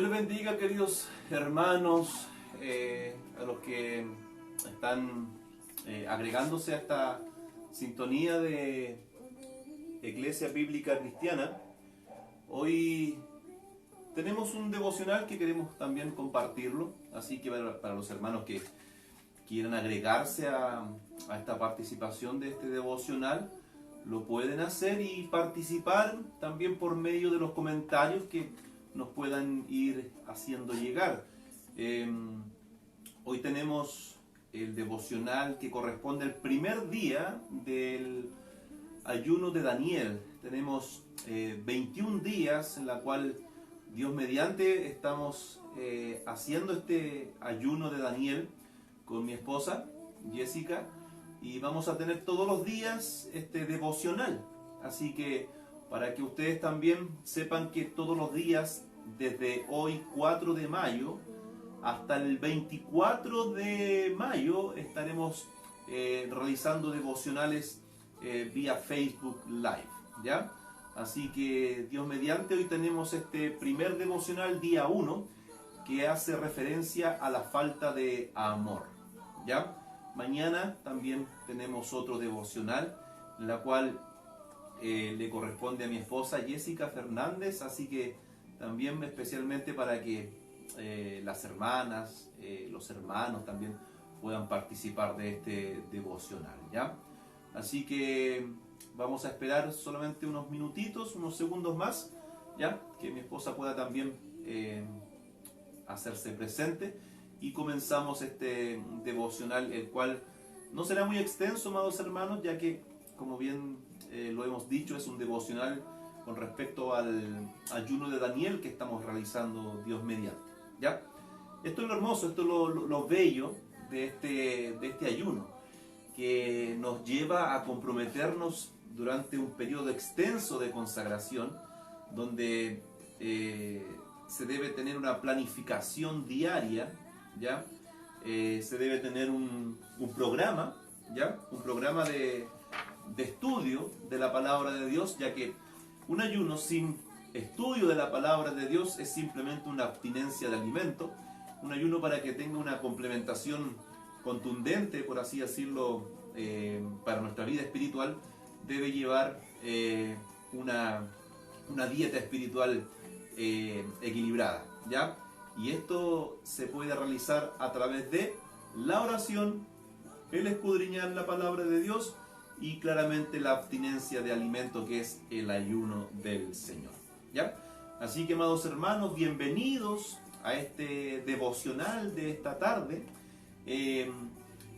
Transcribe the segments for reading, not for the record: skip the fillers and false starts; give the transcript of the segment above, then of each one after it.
les bendiga, queridos hermanos, a los que están agregándose a esta sintonía de Iglesia Bíblica Cristiana. Hoy tenemos un devocional que queremos también compartirlo, así que para los hermanos que quieran agregarse a esta participación de este devocional, lo pueden hacer y participar también por medio de los comentarios que nos puedan ir haciendo llegar. Hoy tenemos el devocional que corresponde al primer día del ayuno de Daniel. Tenemos 21 días en la cual Dios mediante estamos haciendo este ayuno de Daniel con mi esposa Jessica, y vamos a tener todos los días este devocional. Así que para que ustedes también sepan que todos los días, desde hoy 4 de mayo hasta el 24 de mayo, estaremos realizando devocionales vía Facebook Live, ¿ya? Así que Dios mediante, hoy tenemos este primer devocional, día 1, que hace referencia a la falta de amor, ¿ya? Mañana también tenemos otro devocional, en la cual le corresponde a mi esposa Jessica Fernández, así que también especialmente para que las hermanas, los hermanos también puedan participar de este devocional, ¿ya? Así que vamos a esperar solamente unos minutitos, unos segundos más, ¿ya? Que mi esposa pueda también hacerse presente, y comenzamos este devocional, el cual no será muy extenso, amados hermanos, ya que, como bien lo hemos dicho, es un devocional con respecto al ayuno de Daniel que estamos realizando Dios mediante, ¿ya? Esto es lo hermoso, esto es lo bello de este ayuno, que nos lleva a comprometernos durante un periodo extenso de consagración, donde se debe tener una planificación diaria, ¿ya? Se debe tener un programa, ¿ya? Un programa de estudio de la palabra de Dios, ya que un ayuno sin estudio de la palabra de Dios es simplemente una abstinencia de alimento. Un ayuno, para que tenga una complementación contundente, por así decirlo, para nuestra vida espiritual, debe llevar una dieta espiritual equilibrada, ¿ya? Y esto se puede realizar a través de la oración, el escudriñar la palabra de Dios, y claramente la abstinencia de alimento, que es el ayuno del Señor, ¿ya? Así que, amados hermanos, bienvenidos a este devocional de esta tarde.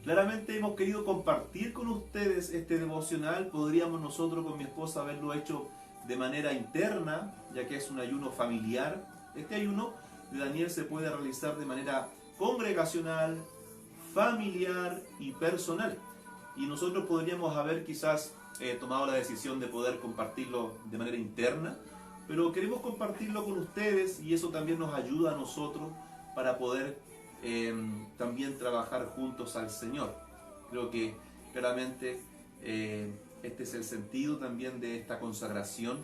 Claramente hemos querido compartir con ustedes este devocional. Podríamos nosotros con mi esposa haberlo hecho de manera interna, ya que es un ayuno familiar. Este ayuno de Daniel se puede realizar de manera congregacional, familiar y personal. Y nosotros podríamos haber quizás tomado la decisión de poder compartirlo de manera interna, pero queremos compartirlo con ustedes, y eso también nos ayuda a nosotros para poder también trabajar juntos al Señor. Creo que claramente este es el sentido también de esta consagración,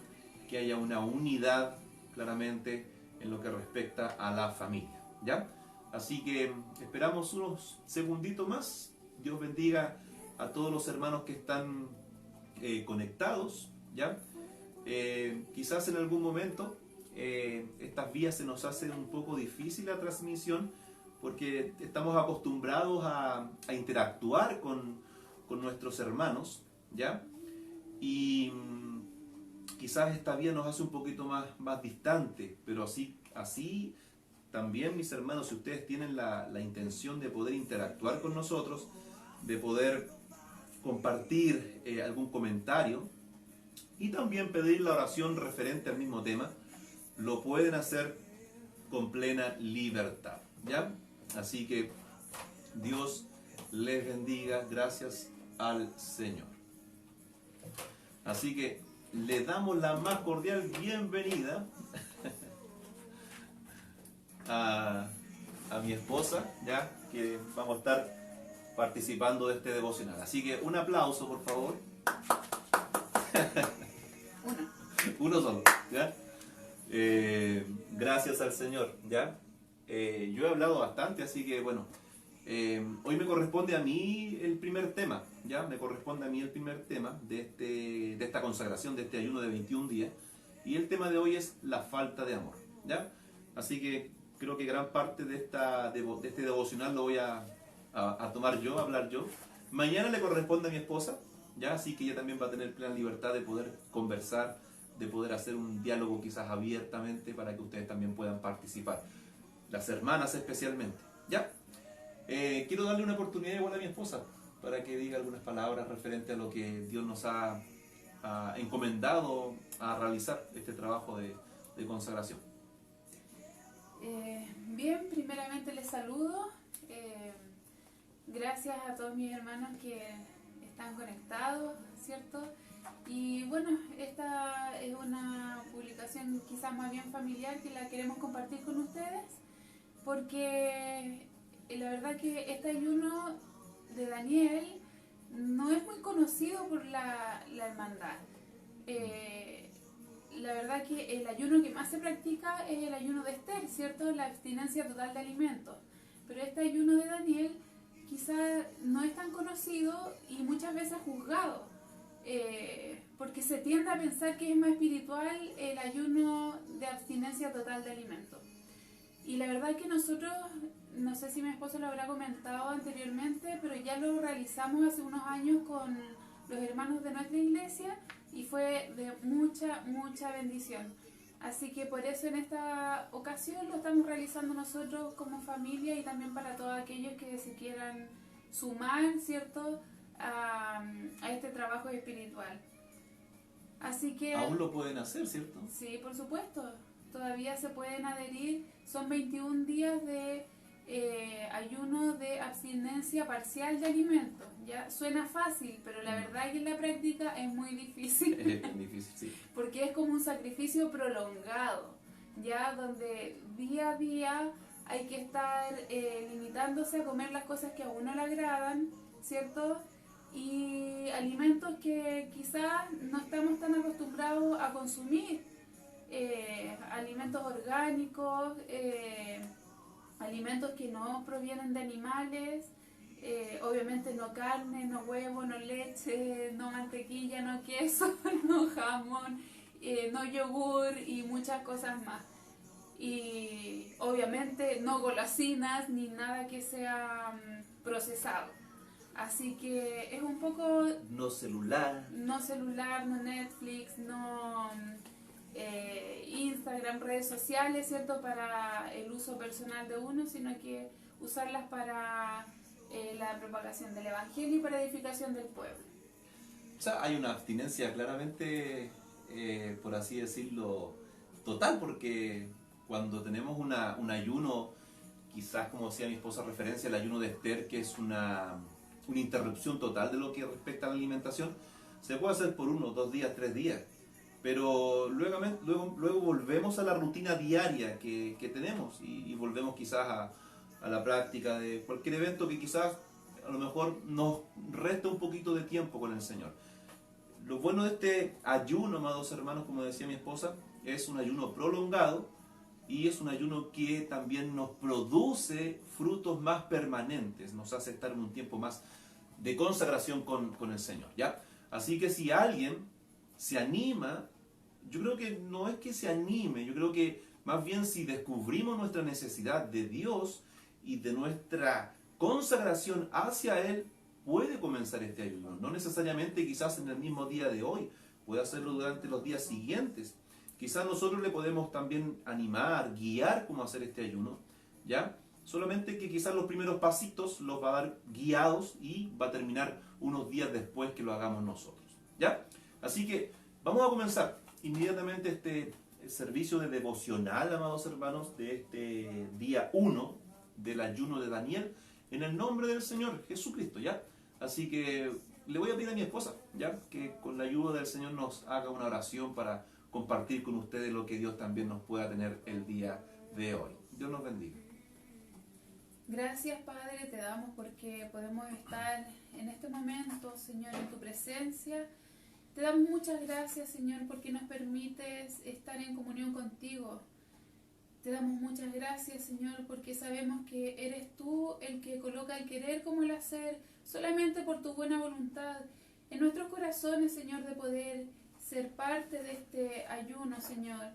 que haya una unidad claramente en lo que respecta a la familia, ¿ya? Así que esperamos unos segunditos más. Dios bendiga a todos los hermanos que están conectados, ¿ya? Quizás en algún momento estas vías se nos hace un poco difícil la transmisión, porque estamos acostumbrados a interactuar con nuestros hermanos, ¿ya? Y quizás esta vía nos hace un poquito más distante, pero así también, mis hermanos, si ustedes tienen la intención de poder interactuar con nosotros, de poder compartir algún comentario y también pedir la oración referente al mismo tema, lo pueden hacer con plena libertad, ¿ya? Así que Dios les bendiga, gracias al Señor. Así que le damos la más cordial bienvenida a mi esposa, ya que vamos a estar participando de este devocional. Así que un aplauso, por favor. Uno solo, ¿ya? Gracias al Señor, ¿ya? Yo he hablado bastante, así que bueno, hoy me corresponde a mí el primer tema, ¿ya? Me corresponde a mí el primer tema de esta consagración, de este ayuno de 21 días. Y el tema de hoy es la falta de amor, ¿ya? Así que creo que gran parte de este devocional lo voy a tomar yo, a hablar yo. Mañana le corresponde a mi esposa, ¿ya? Así que ella también va a tener plena libertad de poder conversar, de poder hacer un diálogo quizás abiertamente para que ustedes también puedan participar. Las hermanas especialmente, ¿ya? Quiero darle una oportunidad igual a mi esposa para que diga algunas palabras referente a lo que Dios nos ha encomendado a realizar este trabajo de consagración. Bien, primeramente les saludo. Gracias a todos mis hermanos que están conectados, ¿cierto? Y bueno, esta es una publicación quizás más bien familiar que la queremos compartir con ustedes, porque la verdad que este ayuno de Daniel no es muy conocido por la hermandad. La verdad que el ayuno que más se practica es el ayuno de Esther, ¿cierto? La abstinencia total de alimentos. Pero este ayuno de Daniel quizás no es tan conocido y muchas veces juzgado, porque se tiende a pensar que es más espiritual el ayuno de abstinencia total de alimentos. Y la verdad que nosotros, no sé si mi esposo lo habrá comentado anteriormente, pero ya lo realizamos hace unos años con los hermanos de nuestra iglesia y fue de mucha bendición. Así que por eso en esta ocasión lo estamos realizando nosotros como familia y también para todos aquellos que se quieran sumar, ¿cierto?, a este trabajo espiritual. Así que... Aún lo pueden hacer, ¿cierto? Sí, por supuesto. Todavía se pueden adherir. Son 21 días de ayuno de abstinencia parcial de alimentos. Ya suena fácil, pero la verdad es que en la práctica es muy difícil. Es difícil, sí. Porque es como un sacrificio prolongado, ya donde día a día hay que estar limitándose a comer las cosas que a uno le agradan, ¿cierto? Y alimentos que quizás no estamos tan acostumbrados a consumir. Alimentos orgánicos, alimentos que no provienen de animales, obviamente no carne, no huevo, no leche, no mantequilla, no queso, no jamón, no yogur y muchas cosas más. Y obviamente no golosinas ni nada que sea procesado. Así que es un poco... No celular. No celular, no Netflix, no... Instagram, redes sociales, ¿cierto?, para el uso personal de uno, sino que usarlas para la propagación del Evangelio y para edificación del pueblo. O sea, hay una abstinencia claramente, por así decirlo, total, porque cuando tenemos un ayuno, quizás como decía mi esposa referencia, el ayuno de Esther, que es una interrupción total de lo que respecta a la alimentación, se puede hacer por 1, 2 días, 3 días. Pero luego volvemos a la rutina diaria que tenemos y volvemos quizás a la práctica de cualquier evento que quizás a lo mejor nos resta un poquito de tiempo con el Señor. Lo bueno de este ayuno, amados hermanos, como decía mi esposa, es un ayuno prolongado y es un ayuno que también nos produce frutos más permanentes, nos hace estar en un tiempo más de consagración con el Señor, ¿ya? Así que si alguien se anima, yo creo que no es que se anime, yo creo que más bien si descubrimos nuestra necesidad de Dios y de nuestra consagración hacia Él, puede comenzar este ayuno. No necesariamente quizás en el mismo día de hoy, puede hacerlo durante los días siguientes. Quizás nosotros le podemos también animar, guiar cómo hacer este ayuno, ¿ya? Solamente que quizás los primeros pasitos los va a dar guiados y va a terminar unos días después que lo hagamos nosotros, ¿ya? Así que vamos a comenzar inmediatamente este servicio de devocional, amados hermanos, de este día 1 del ayuno de Daniel, en el nombre del Señor Jesucristo, ¿ya? Así que le voy a pedir a mi esposa, ¿ya?, que con la ayuda del Señor nos haga una oración para compartir con ustedes lo que Dios también nos pueda tener el día de hoy. Dios nos bendiga. Gracias, Padre, te damos porque podemos estar en este momento, Señor, en tu presencia. Te damos muchas gracias, Señor, porque nos permites estar en comunión contigo. Te damos muchas gracias, Señor, porque sabemos que eres tú el que coloca el querer como el hacer, solamente por tu buena voluntad en nuestros corazones, Señor, de poder ser parte de este ayuno, Señor.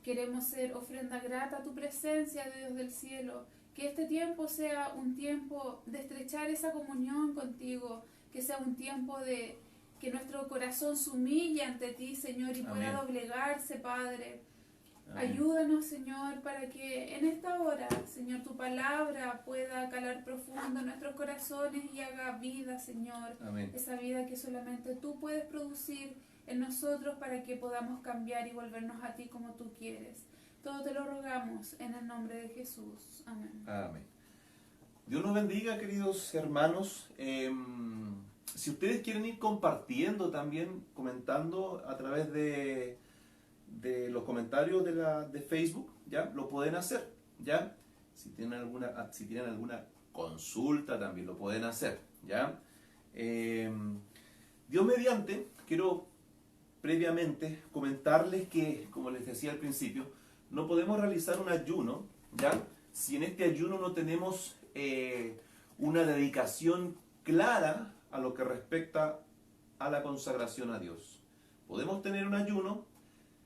Queremos ser ofrenda grata a tu presencia, Dios del cielo. Que este tiempo sea un tiempo de estrechar esa comunión contigo, que sea un tiempo de que nuestro corazón se humille ante ti, Señor, y pueda doblegarse, Padre. Amén. Ayúdanos, Señor, para que en esta hora, Señor, tu palabra pueda calar profundo en nuestros corazones y haga vida, Señor. Amén. Esa vida que solamente tú puedes producir en nosotros para que podamos cambiar y volvernos a ti como tú quieres. Todo te lo rogamos en el nombre de Jesús. Amén. Amén. Dios nos bendiga, queridos hermanos. Si ustedes quieren ir compartiendo también, comentando a través de los comentarios de Facebook, ya lo pueden hacer, ya. Si tienen alguna consulta también lo pueden hacer, ya. Dios mediante, quiero previamente comentarles que, como les decía al principio, no podemos realizar un ayuno, ya, si en este ayuno no tenemos una dedicación clara a lo que respecta a la consagración a Dios. Podemos tener un ayuno,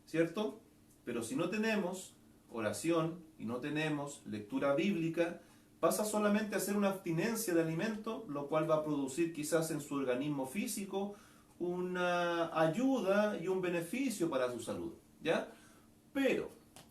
¿cierto? Pero si no tenemos oración y no tenemos lectura bíblica, pasa solamente a ser una abstinencia de alimento, lo cual va a producir quizás en su organismo físico una ayuda y un beneficio para su salud, ¿ya? Pero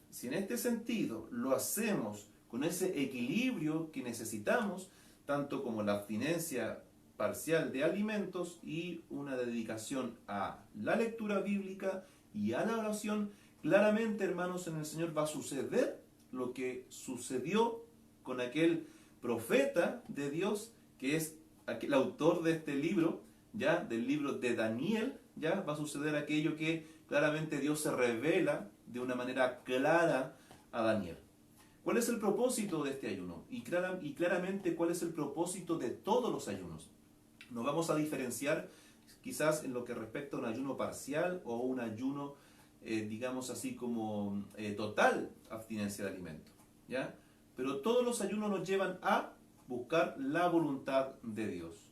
si en este sentido lo hacemos con ese equilibrio que necesitamos, tanto como la abstinencia parcial de alimentos y una dedicación a la lectura bíblica y a la oración, claramente, hermanos, en el Señor va a suceder lo que sucedió con aquel profeta de Dios, que es aquel autor de este libro, ya del libro de Daniel. Ya va a suceder aquello que claramente Dios se revela de una manera clara a Daniel. ¿Cuál es el propósito de este ayuno? Y claramente, ¿cuál es el propósito de todos los ayunos? Nos vamos a diferenciar quizás en lo que respecta a un ayuno parcial o un ayuno, digamos así como total abstinencia de alimento, ¿ya? Pero todos los ayunos nos llevan a buscar la voluntad de Dios.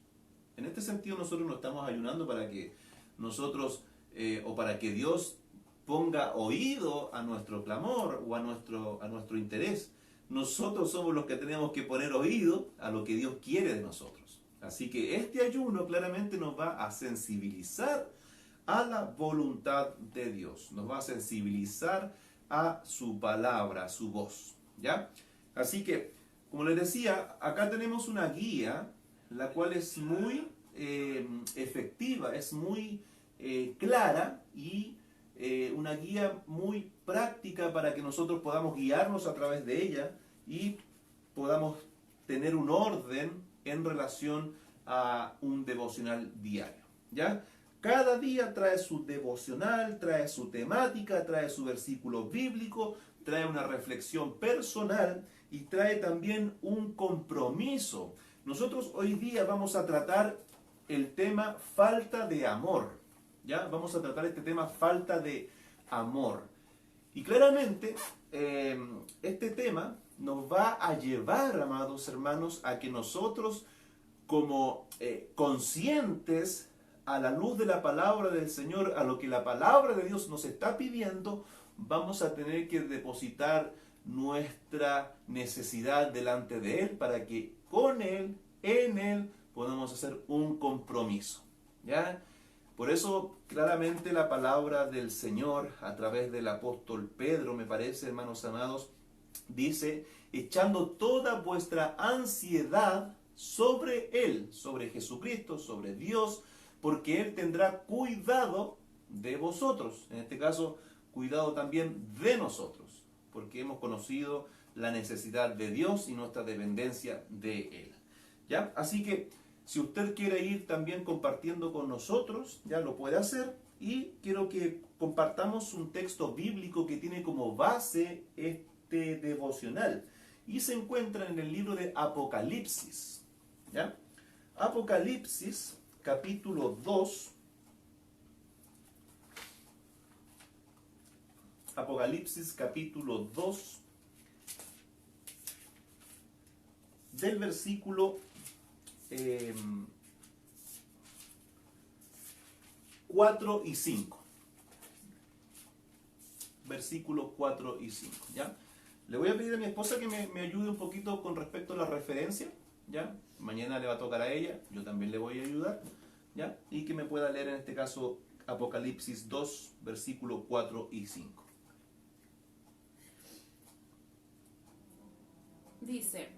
En este sentido, nosotros no estamos ayunando para que nosotros o para que Dios ponga oído a nuestro clamor o a nuestro interés. Nosotros somos los que tenemos que poner oído a lo que Dios quiere de nosotros. Así que este ayuno claramente nos va a sensibilizar a la voluntad de Dios. Nos va a sensibilizar a su palabra, a su voz, ¿ya? Así que, como les decía, acá tenemos una guía, la cual es muy efectiva, es muy clara y una guía muy práctica para que nosotros podamos guiarnos a través de ella y podamos tener un orden en relación a un devocional diario, ¿ya? Cada día trae su devocional, trae su temática, trae su versículo bíblico, trae una reflexión personal y trae también un compromiso. Nosotros hoy día vamos a tratar el tema falta de amor, ¿ya? Vamos a tratar este tema falta de amor. Y claramente este tema nos va a llevar, amados hermanos, a que nosotros como conscientes a la luz de la palabra del Señor, a lo que la palabra de Dios nos está pidiendo, vamos a tener que depositar nuestra necesidad delante de Él para que con Él, en Él, podamos hacer un compromiso, ¿ya? Por eso, claramente la palabra del Señor, a través del apóstol Pedro, me parece, hermanos amados, dice, echando toda vuestra ansiedad sobre Él, sobre Jesucristo, sobre Dios, porque Él tendrá cuidado de vosotros. En este caso, cuidado también de nosotros, porque hemos conocido la necesidad de Dios y nuestra dependencia de Él, ¿ya? Así que, si usted quiere ir también compartiendo con nosotros, ya lo puede hacer. Y quiero que compartamos un texto bíblico que tiene como base este devocional. Y se encuentra en el libro de Apocalipsis, ¿ya? Apocalipsis, capítulo 2. Apocalipsis, capítulo 2, del versículo 4 y 5. Versículos 4 y 5, ¿ya? Le voy a pedir a mi esposa que me ayude un poquito con respecto a la referencia, ¿ya? Mañana le va a tocar a ella, yo también le voy a ayudar, ¿ya? Y que me pueda leer en este caso Apocalipsis 2, versículos 4 y 5. Dice,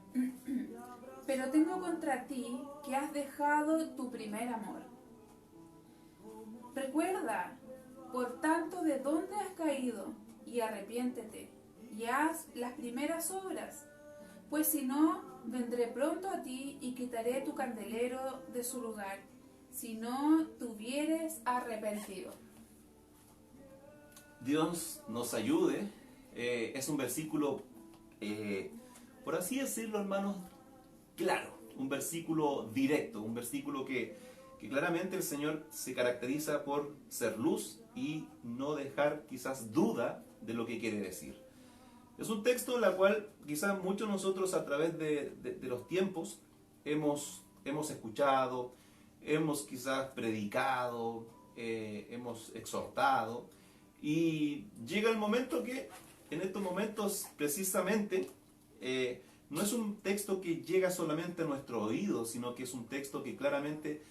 pero tengo contra ti que has dejado tu primer amor. Recuerda, por tanto, de dónde has caído, y arrepiéntete, y haz las primeras obras, pues si no, vendré pronto a ti y quitaré tu candelero de su lugar, si no te hubieres arrepentido. Dios nos ayude. Es un versículo, por así decirlo, hermanos, claro, un versículo directo, un versículo que claramente el Señor se caracteriza por ser luz y no dejar quizás duda de lo que quiere decir. Es un texto en el cual quizás muchos de nosotros a través de los tiempos hemos escuchado, hemos quizás predicado, hemos exhortado, y llega el momento que en estos momentos precisamente no es un texto que llega solamente a nuestro oído, sino que es un texto que claramente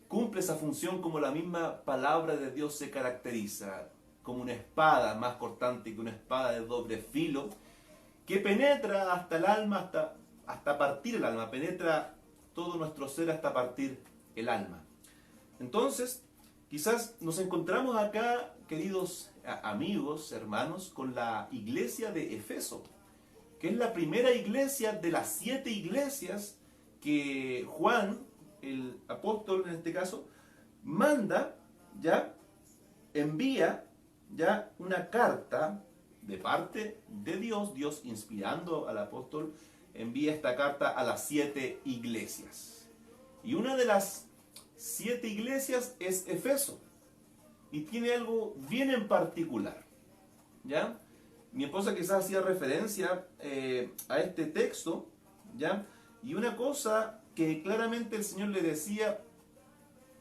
cumple esa función como la misma palabra de Dios se caracteriza, como una espada más cortante que una espada de doble filo, que penetra hasta el alma, hasta partir el alma, penetra todo nuestro ser hasta partir el alma. Entonces, quizás nos encontramos acá, queridos amigos, hermanos, con la iglesia de Efeso, que es la primera iglesia de las 7 iglesias que Juan, el apóstol en este caso, manda, ya, envía ya una carta de parte de Dios, Dios inspirando al apóstol, envía esta carta a las 7 iglesias. Y una de las 7 iglesias es Efeso, y tiene algo bien en particular, ¿ya? Mi esposa quizás hacía referencia a este texto, ¿ya? Y una cosa que claramente el Señor le decía: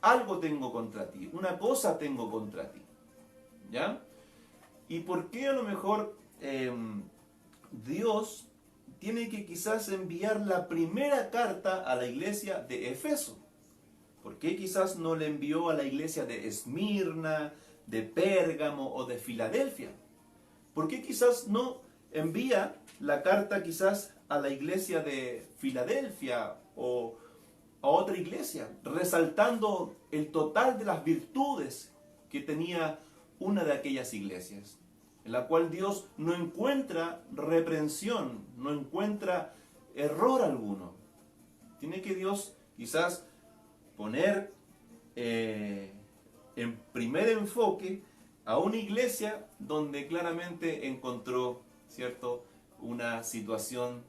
algo tengo contra ti, una cosa tengo contra ti, ¿ya? ¿Y por qué a lo mejor Dios tiene que quizás enviar la primera carta a la iglesia de Efeso? ¿Por qué quizás no le envió a la iglesia de Esmirna, de Pérgamo o de Filadelfia? ¿Por qué quizás no envía la carta quizás a la iglesia de Filadelfia o a otra iglesia, resaltando el total de las virtudes que tenía una de aquellas iglesias, en la cual Dios no encuentra reprensión, no encuentra error alguno? Tiene que Dios quizás poner en primer enfoque a una iglesia donde claramente encontró, ¿cierto?, una situación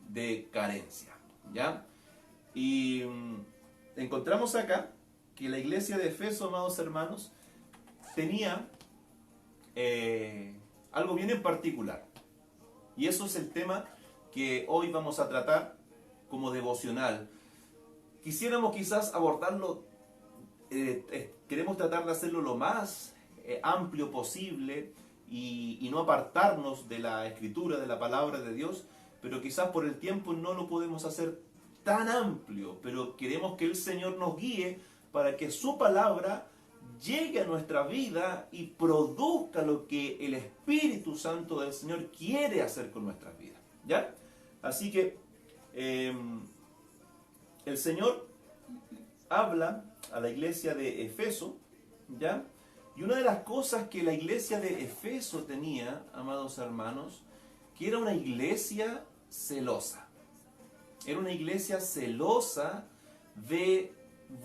de carencia, ¿ya? Y encontramos acá que la iglesia de Efeso, amados hermanos, tenía algo bien en particular. Y eso es el tema que hoy vamos a tratar como devocional. Quisiéramos quizás abordarlo, queremos tratar de hacerlo lo más amplio posible y no apartarnos de la escritura, de la palabra de Dios, pero quizás por el tiempo no lo podemos hacer tan amplio, pero queremos que el Señor nos guíe para que su palabra llegue a nuestra vida y produzca lo que el Espíritu Santo del Señor quiere hacer con nuestras vidas, ¿ya? Así que el Señor habla a la iglesia de Efeso, ¿ya? Y una de las cosas que la iglesia de Efeso tenía, amados hermanos, que era una iglesia celosa. Era una iglesia celosa de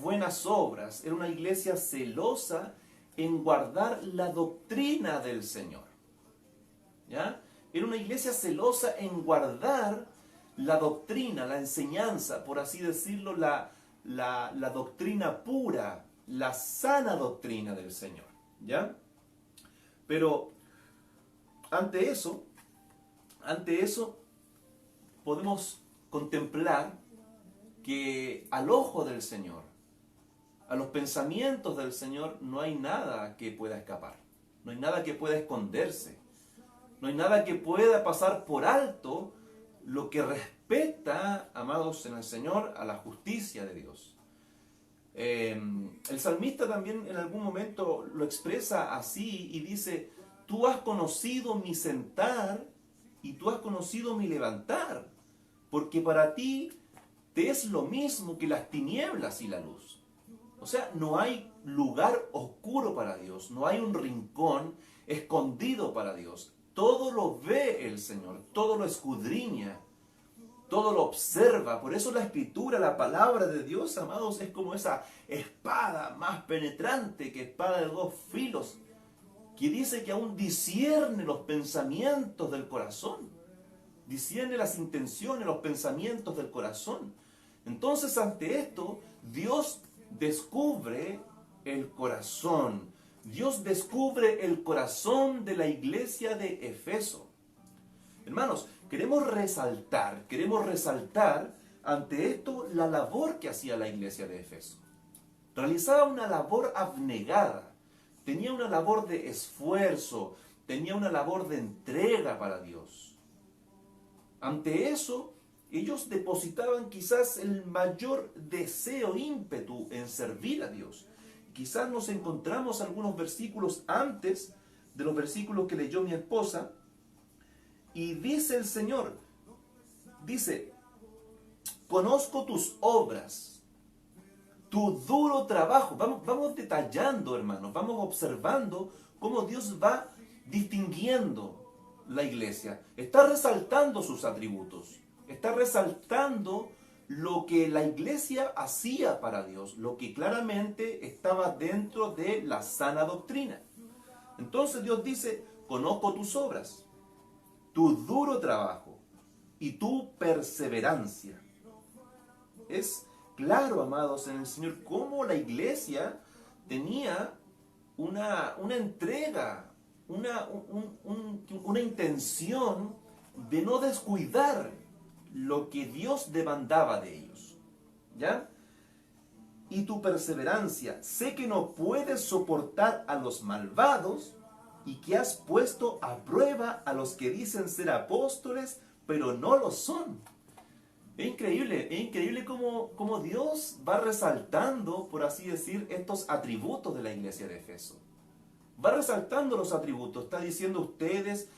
buenas obras. Era una iglesia celosa en guardar la doctrina del Señor, ¿ya? Era una iglesia celosa en guardar la doctrina, la enseñanza, por así decirlo, la doctrina pura, la sana doctrina del Señor, ¿ya? Pero ante eso podemos contemplar que al ojo del Señor, a los pensamientos del Señor, no hay nada que pueda escapar, no hay nada que pueda esconderse, no hay nada que pueda pasar por alto lo que respeta, amados en el Señor, a la justicia de Dios. El salmista también en algún momento lo expresa así y dice: tú has conocido mi sentar y tú has conocido mi levantar, porque para ti te es lo mismo que las tinieblas y la luz. O sea, no hay lugar oscuro para Dios, no hay un rincón escondido para Dios. Todo lo ve el Señor, todo lo escudriña, todo lo observa. Por eso la Escritura, la palabra de Dios, amados, es como esa espada más penetrante que espada de dos filos, que dice que aún discierne los pensamientos del corazón, discierne las intenciones, los pensamientos del corazón. Entonces, ante esto, Dios descubre el corazón. Dios descubre el corazón de la iglesia de Efeso. Hermanos, queremos resaltar ante esto la labor que hacía la iglesia de Efeso. Realizaba una labor abnegada, tenía una labor de esfuerzo, tenía una labor de entrega para Dios. Ante eso, ellos depositaban quizás el mayor deseo, ímpetu en servir a Dios. Quizás nos encontramos algunos versículos antes de los versículos que leyó mi esposa, y dice el Señor, dice: conozco tus obras, tu duro trabajo. Vamos detallando, hermanos, vamos observando cómo Dios va distinguiendo la iglesia. Está resaltando sus atributos, está resaltando lo que la iglesia hacía para Dios, lo que claramente estaba dentro de la sana doctrina. Entonces Dios dice: conozco tus obras, tu duro trabajo y tu perseverancia. Es claro, amados en el Señor, cómo la iglesia tenía una entrega, una intención de no descuidar lo que Dios demandaba de ellos. ¿Ya? Y tu perseverancia. Sé que no puedes soportar a los malvados y que has puesto a prueba a los que dicen ser apóstoles, pero no lo son. Es increíble cómo Dios va resaltando, por así decir, estos atributos de la iglesia de Efeso. Va resaltando los atributos, está diciendo: ustedes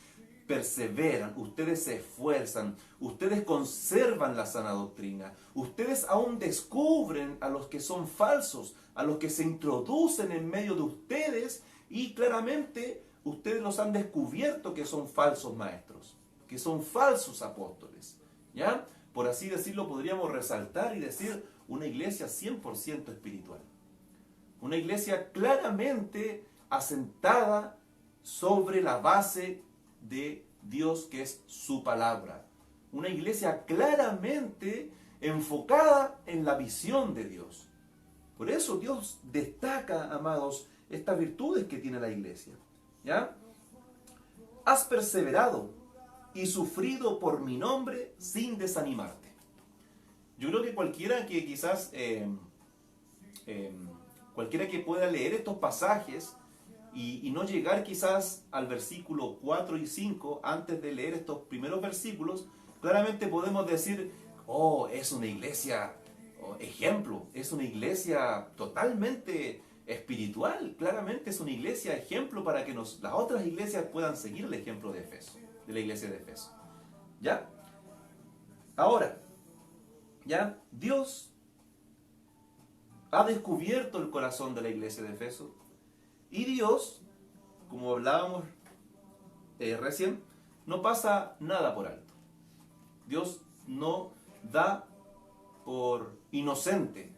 perseveran, ustedes se esfuerzan, ustedes conservan la sana doctrina, ustedes aún descubren a los que son falsos, a los que se introducen en medio de ustedes, y claramente ustedes los han descubierto que son falsos maestros, que son falsos apóstoles. ¿Ya? Por así decirlo, podríamos resaltar y decir una iglesia 100% espiritual. Una iglesia claramente asentada sobre la base de Dios, que es su palabra. Una iglesia claramente enfocada en la visión de Dios. Por eso Dios destaca, amados, estas virtudes que tiene la iglesia. ¿Ya? Has perseverado y sufrido por mi nombre sin desanimarte. Yo creo que cualquiera que quizás, cualquiera que pueda leer estos pasajes y no llegar quizás al versículo 4 y 5, antes de leer estos primeros versículos, claramente podemos decir: oh, es una iglesia, ejemplo, es una iglesia totalmente espiritual, claramente es una iglesia ejemplo para que las otras iglesias puedan seguir el ejemplo de Efeso, de la iglesia de Efeso. ¿Ya? Ahora, ya Dios ha descubierto el corazón de la iglesia de Efeso, y Dios, como hablábamos recién, no pasa nada por alto. Dios no da por inocente,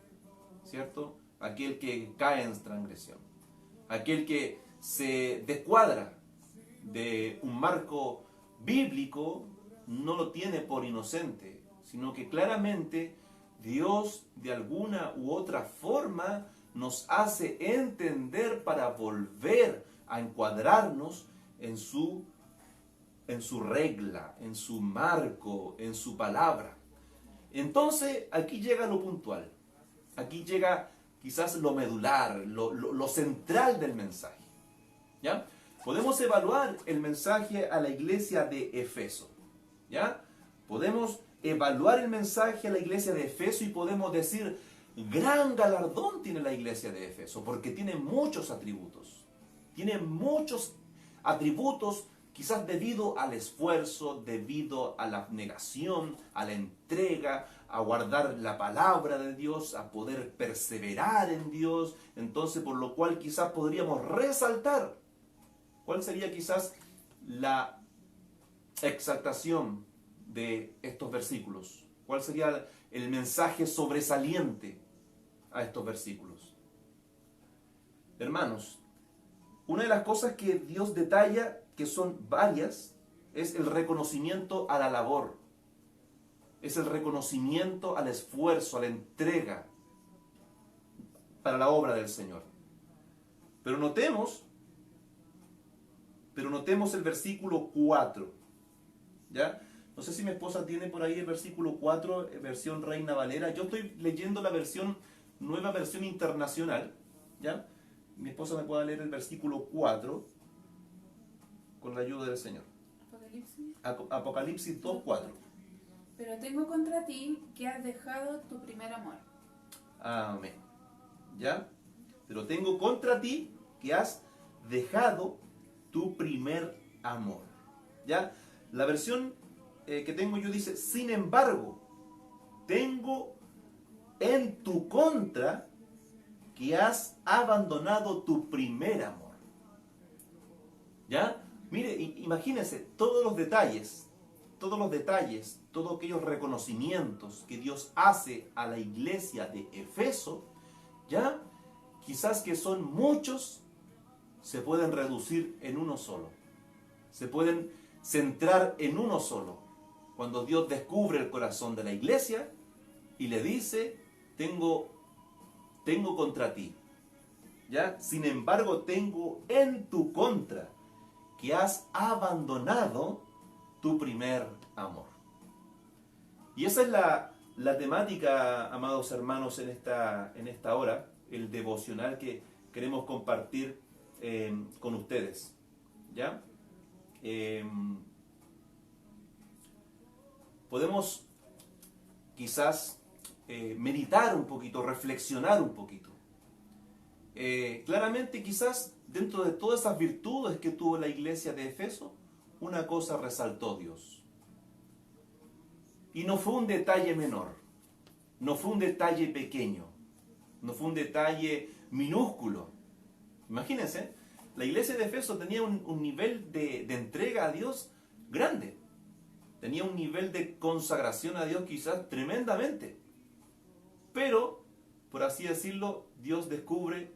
¿cierto?, aquel que cae en transgresión, aquel que se descuadra de un marco bíblico, no lo tiene por inocente, sino que claramente Dios de alguna u otra forma nos hace entender para volver a encuadrarnos en su regla, en su marco, en su palabra. Entonces, aquí llega lo puntual. Aquí llega quizás lo medular, lo central del mensaje. ¿Ya? Podemos evaluar el mensaje a la iglesia de Efeso. ¿Ya? Podemos evaluar el mensaje a la iglesia de Efeso y podemos decir, gran galardón tiene la iglesia de Efeso, porque tiene muchos atributos. Tiene muchos atributos, quizás debido al esfuerzo, debido a la abnegación, a la entrega, a guardar la palabra de Dios, a poder perseverar en Dios. Entonces, por lo cual quizás podríamos resaltar cuál sería quizás la exaltación de estos versículos. ¿Cuál sería el mensaje sobresaliente a estos versículos? Hermanos, una de las cosas que Dios detalla, que son varias, es el reconocimiento a la labor. Es el reconocimiento al esfuerzo, a la entrega para la obra del Señor. Pero notemos el versículo 4. ¿Ya? No sé si mi esposa tiene por ahí el versículo 4, versión Reina Valera. Yo estoy leyendo la versión, nueva versión internacional. ¿Ya? Mi esposa me puede leer el versículo 4 con la ayuda del Señor. Apocalipsis 2:4. Pero tengo contra ti que has dejado tu primer amor. Amén. ¿Ya? Pero tengo contra ti que has dejado tu primer amor. ¿Ya? La versión que tengo yo dice, sin embargo, tengo en tu contra que has abandonado tu primer amor. ¿Ya? Mire, imagínense todos los detalles, todos aquellos reconocimientos que Dios hace a la iglesia de Efeso, ¿ya? Quizás que son muchos, se pueden reducir en uno solo. Se pueden centrar en uno solo. Cuando Dios descubre el corazón de la iglesia y le dice, tengo contra ti. ¿Ya? Sin embargo, tengo en tu contra que has abandonado tu primer amor. Y esa es la temática, amados hermanos, en esta hora, el devocional que queremos compartir con ustedes. ¿Ya? Podemos quizás meditar un poquito, reflexionar un poquito. Claramente quizás dentro de todas esas virtudes que tuvo la iglesia de Efeso, una cosa resaltó Dios. Y no fue un detalle menor, no fue un detalle pequeño, no fue un detalle minúsculo. Imagínense, la iglesia de Efeso tenía un nivel de entrega a Dios grande. Tenía un nivel de consagración a Dios quizás tremendamente. Pero, por así decirlo, Dios descubre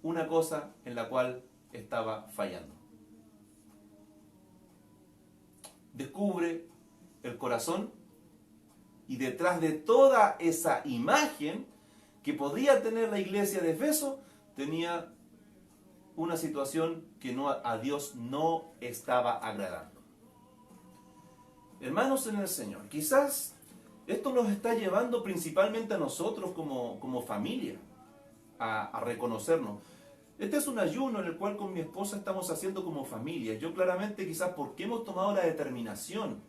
una cosa en la cual estaba fallando. Descubre el corazón y detrás de toda esa imagen que podía tener la iglesia de Efeso, tenía una situación que a Dios no estaba agradando. Hermanos en el Señor, quizás esto nos está llevando principalmente a nosotros como familia a reconocernos. Este es un ayuno en el cual con mi esposa estamos haciendo como familia. Yo claramente quizás porque hemos tomado la determinación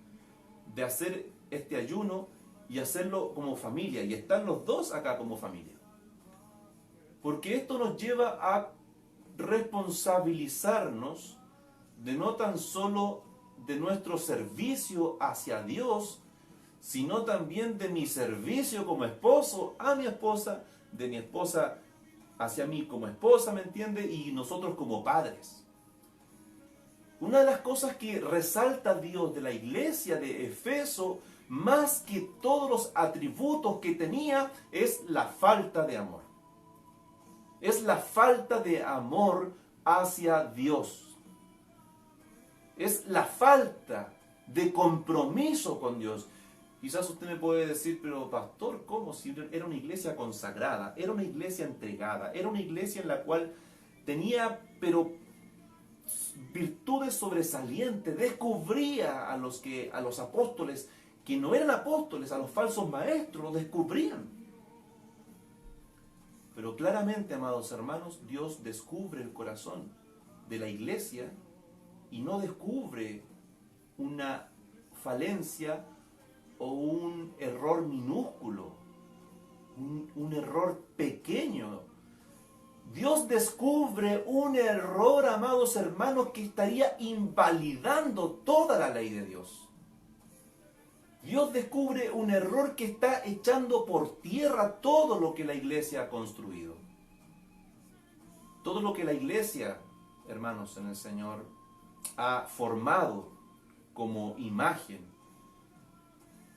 de hacer este ayuno y hacerlo como familia y estar los dos acá como familia. Porque esto nos lleva a responsabilizarnos de no tan solo de nuestro servicio hacia Dios, sino también de mi servicio como esposo a mi esposa, de mi esposa hacia mí como esposa, ¿me entiende? Y nosotros como padres. Una de las cosas que resalta Dios de la iglesia de Efeso, más que todos los atributos que tenía, es la falta de amor. Es la falta de amor hacia Dios. Es la falta de compromiso con Dios. Quizás usted me puede decir, pero pastor, ¿cómo? Si era una iglesia consagrada, era una iglesia entregada, era una iglesia en la cual tenía, pero virtudes sobresalientes, descubría a los apóstoles que no eran apóstoles, a los falsos maestros, los descubrían. Pero claramente, amados hermanos, Dios descubre el corazón de la iglesia y no descubre una falencia o un error minúsculo, un error pequeño. Dios descubre un error, amados hermanos, que estaría invalidando toda la ley de Dios. Dios descubre un error que está echando por tierra todo lo que la iglesia ha construido. Todo lo que la iglesia, hermanos en el Señor, ha formado como imagen.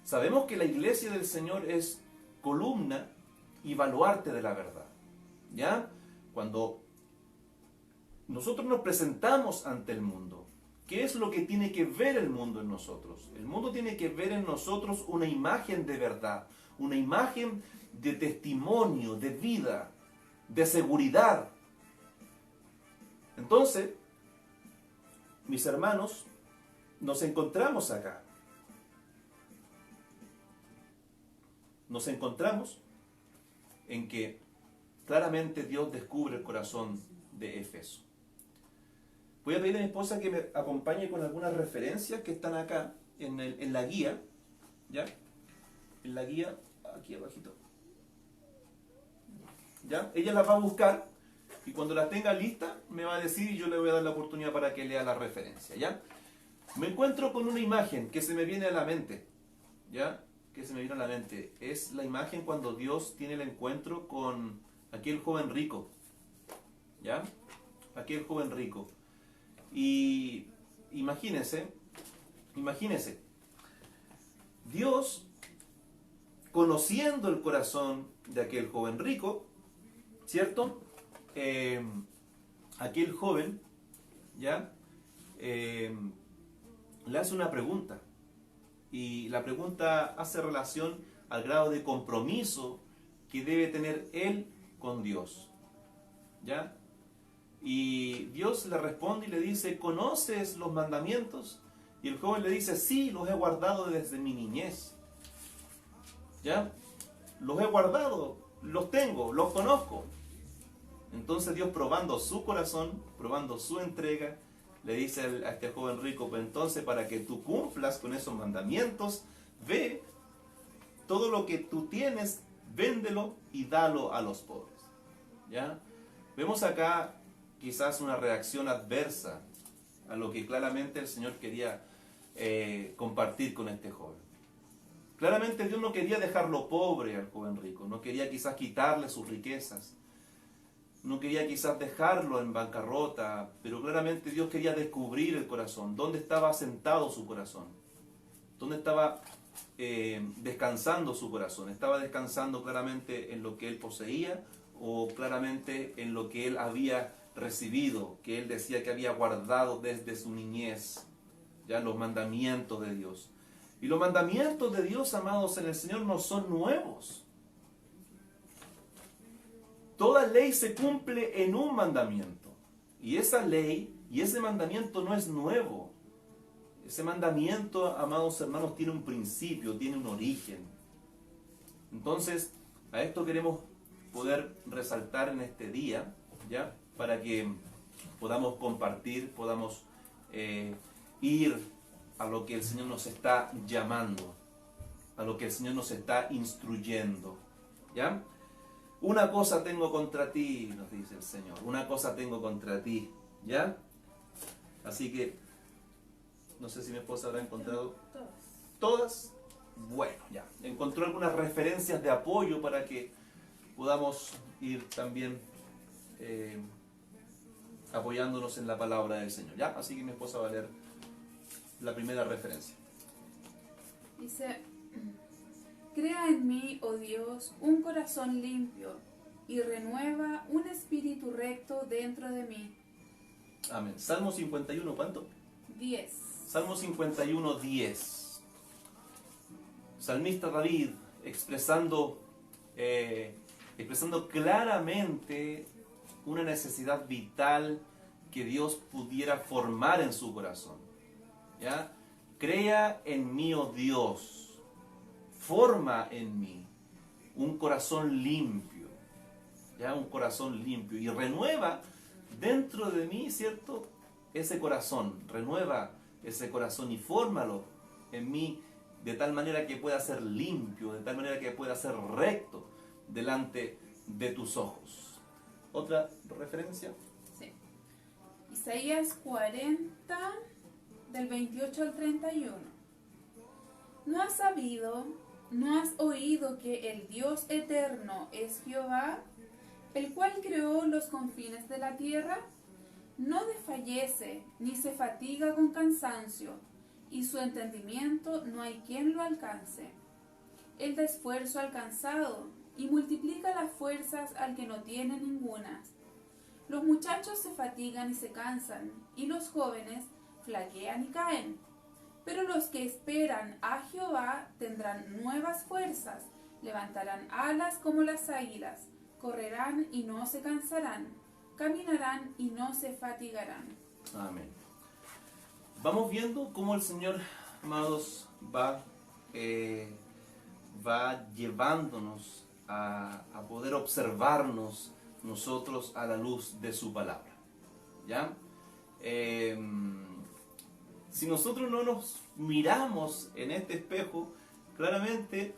Sabemos que la iglesia del Señor es columna y baluarte de la verdad. ¿Ya? Cuando nosotros nos presentamos ante el mundo, ¿qué es lo que tiene que ver el mundo en nosotros? El mundo tiene que ver en nosotros una imagen de verdad, una imagen de testimonio, de vida, de seguridad. Entonces, mis hermanos, nos encontramos acá. Nos encontramos en que claramente Dios descubre el corazón de Éfeso. Voy a pedir a mi esposa que me acompañe con algunas referencias que están acá en la guía. ¿Ya? En la guía, aquí abajito. ¿Ya? Ella las va a buscar y cuando las tenga lista me va a decir y yo le voy a dar la oportunidad para que lea la referencia. ¿Ya? Me encuentro con una imagen que se me viene a la mente. ¿Ya? Que se me viene a la mente. Es la imagen cuando Dios tiene el encuentro con aquel joven rico. ¿Ya? Aquel joven rico. Y imagínense, Dios, conociendo el corazón de aquel joven rico, ¿cierto? Aquel joven, ¿ya? Le hace una pregunta. Y la pregunta hace relación al grado de compromiso que debe tener él con Dios. ¿Ya? Y Dios le responde y le dice, ¿conoces los mandamientos? Y el joven le dice, sí, los he guardado desde mi niñez. ¿Ya? Los he guardado, los tengo, los conozco. Entonces Dios, probando su corazón, probando su entrega, le dice a este joven rico, pues entonces para que tú cumplas con esos mandamientos, ve todo lo que tú tienes, véndelo y dalo a los pobres. ¿Ya? Vemos acá quizás una reacción adversa a lo que claramente el Señor quería compartir con este joven. Claramente Dios no quería dejarlo pobre al joven rico, no quería quizás quitarle sus riquezas, no quería quizás dejarlo en bancarrota, pero claramente Dios quería descubrir el corazón, dónde estaba asentado su corazón, dónde estaba descansando su corazón. Estaba descansando claramente en lo que él poseía o claramente en lo que él había recibido, que él decía que había guardado desde su niñez, ya los mandamientos de Dios. Y los mandamientos de Dios, amados en el Señor, no son nuevos. Toda ley se cumple en un mandamiento. Y esa ley y ese mandamiento no es nuevo. Ese mandamiento, amados hermanos, tiene un principio, tiene un origen. Entonces, a esto queremos poder resaltar en este día, ¿ya? Para que podamos compartir, podamos ir a lo que el Señor nos está llamando, a lo que el Señor nos está instruyendo, ¿ya? Una cosa tengo contra ti, nos dice el Señor, una cosa tengo contra ti, ¿ya? Así que, no sé si mi esposa habrá encontrado todas. Bueno, ya, encontró algunas referencias de apoyo para que podamos ir también apoyándonos en la palabra del Señor, ¿ya? Así que mi esposa va a leer la primera referencia. Dice: crea en mí, oh Dios, un corazón limpio y renueva un espíritu recto dentro de mí. Amén. Salmo 51, ¿cuánto? 10. Salmo 51, 10. Salmista David expresando claramente una necesidad vital que Dios pudiera formar en su corazón. ¿Ya? Crea en mí, oh Dios. forma en mí un corazón limpio, ya un corazón limpio, y renueva dentro de mí, ¿cierto? Ese corazón, renueva ese corazón y fórmalo en mí de tal manera que pueda ser limpio, de tal manera que pueda ser recto delante de tus ojos. ¿Otra referencia? Sí. Isaías 40, del 28 al 31. ¿No has sabido, no has oído que el Dios eterno es Jehová, el cual creó los confines de la tierra? No desfallece ni se fatiga con cansancio, y su entendimiento no hay quien lo alcance. Él da esfuerzo al cansado y multiplica las fuerzas al que no tiene ningunas. Los muchachos se fatigan y se cansan, y los jóvenes flaquean y caen. Pero los que esperan a Jehová tendrán nuevas fuerzas, levantarán alas como las águilas, correrán y no se cansarán, caminarán y no se fatigarán. Amén. Vamos viendo cómo el Señor, amados, va llevándonos a poder observarnos nosotros a la luz de su palabra. ¿Ya? Si nosotros no nos miramos en este espejo, claramente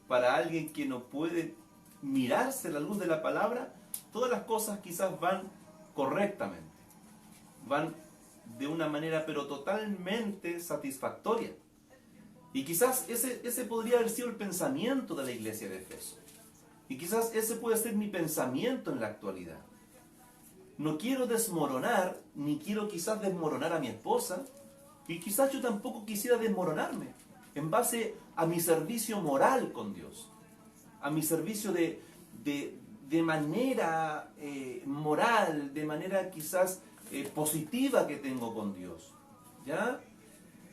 para alguien que no puede mirarse a la luz de la palabra, todas las cosas quizás van correctamente, van de una manera pero totalmente satisfactoria. Y quizás ese podría haber sido el pensamiento de la iglesia de Efeso. Y quizás ese puede ser mi pensamiento en la actualidad. No quiero desmoronar, ni quiero quizás desmoronar a mi esposa, y quizás yo tampoco quisiera desmoronarme en base a mi servicio moral con Dios, a mi servicio de manera moral, de manera quizás positiva que tengo con Dios. ¿Ya?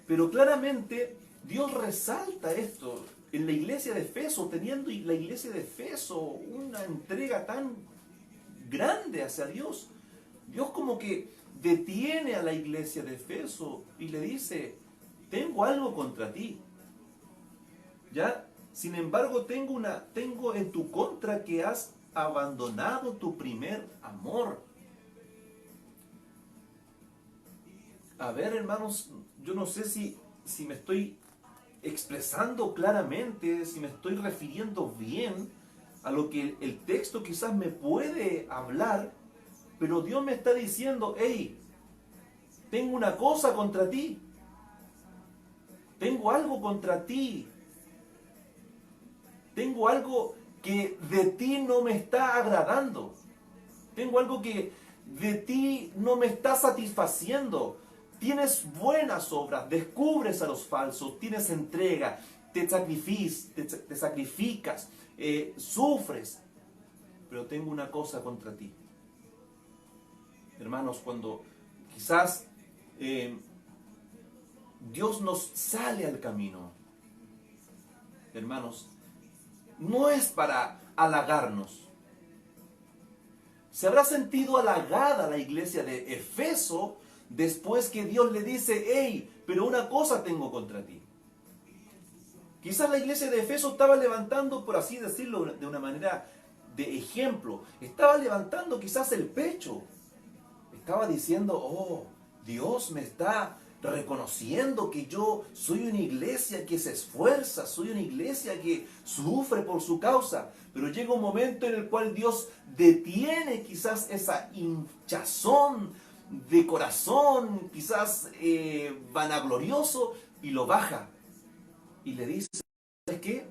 Pero claramente Dios resalta esto en la iglesia de Efeso, teniendo la iglesia de Efeso una entrega tan grande hacia Dios. Dios como que detiene a la iglesia de Efeso y le dice, tengo algo contra ti. ¿Ya? Sin embargo, tengo en tu contra que has abandonado tu primer amor. A ver, hermanos, yo no sé si me estoy expresando claramente, si me estoy refiriendo bien a lo que el texto quizás me puede hablar, pero Dios me está diciendo, hey, tengo una cosa contra ti, tengo algo contra ti, tengo algo que de ti no me está agradando, tengo algo que de ti no me está satisfaciendo. Tienes buenas obras, descubres a los falsos, tienes entrega, te sacrificas, sufres, pero tengo una cosa contra ti. Hermanos, cuando quizás Dios nos sale al camino, hermanos, no es para halagarnos. ¿Se habrá sentido halagada la iglesia de Efeso después que Dios le dice, hey, pero una cosa tengo contra ti? Quizás la iglesia de Efeso estaba levantando, por así decirlo de una manera de ejemplo, estaba levantando quizás el pecho. Estaba diciendo, oh, Dios me está reconociendo que yo soy una iglesia que se esfuerza, soy una iglesia que sufre por su causa. Pero llega un momento en el cual Dios detiene quizás esa hinchazón de corazón, quizás vanaglorioso, y lo baja. Y le dice, ¿sabes qué?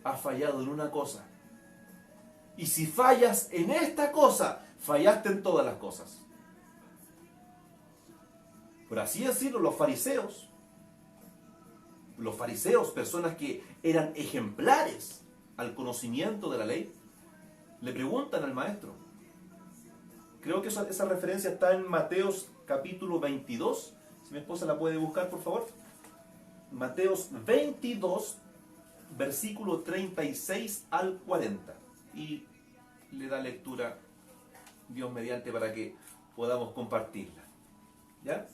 Has fallado en una cosa. Y si fallas en esta cosa, fallaste en todas las cosas. Por así decirlo, los fariseos, personas que eran ejemplares al conocimiento de la ley, le preguntan al maestro. Creo que esa referencia está en Mateos capítulo 22. Si mi esposa la puede buscar, por favor. Mateos 22, versículo 36 al 40. Y le da lectura Dios mediante para que podamos compartirla. ¿Ya?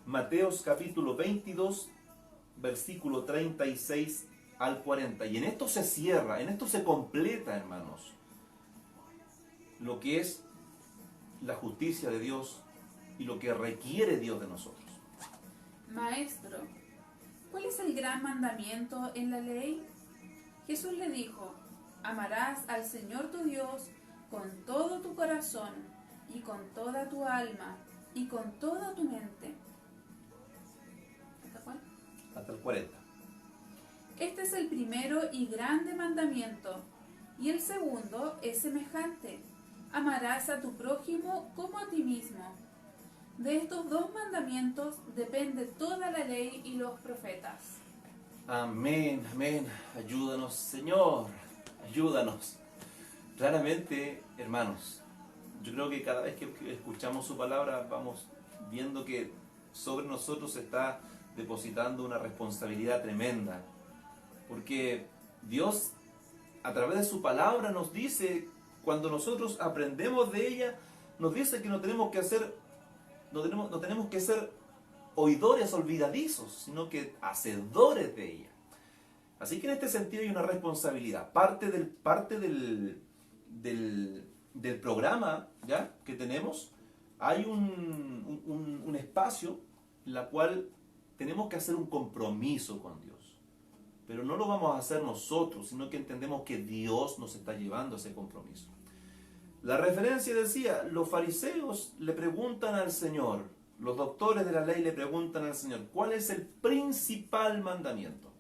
Mateos capítulo 22, versículo 36 al 40. Y en esto se cierra, en esto se completa, hermanos, lo que es la justicia de Dios y lo que requiere Dios de nosotros. Maestro, ¿cuál es el gran mandamiento en la ley? Jesús le dijo, amarás al Señor tu Dios con todo tu corazón y con toda tu alma y con toda tu mente. ¿Hasta cuál? Hasta el 40. Este es el primero y grande mandamiento, y el segundo es semejante. Amarás a tu prójimo como a ti mismo. De estos dos mandamientos depende toda la ley y los profetas. Amén, amén. Ayúdanos, Señor. Ayúdanos. Claramente, hermanos, yo creo que cada vez que escuchamos su palabra vamos viendo que sobre nosotros se está depositando una responsabilidad tremenda. Porque Dios, a través de su palabra, nos dice, cuando nosotros aprendemos de ella, nos dice que no tenemos que ser oidores olvidadizos, sino que hacedores de ella. Así que en este sentido hay una responsabilidad. Parte del programa, ¿ya?, que tenemos, hay un espacio en la cual tenemos que hacer un compromiso con Dios. Pero no lo vamos a hacer nosotros, sino que entendemos que Dios nos está llevando a ese compromiso. La referencia decía, los fariseos le preguntan al Señor, los doctores de la ley le preguntan al Señor, ¿cuál es el principal mandamiento?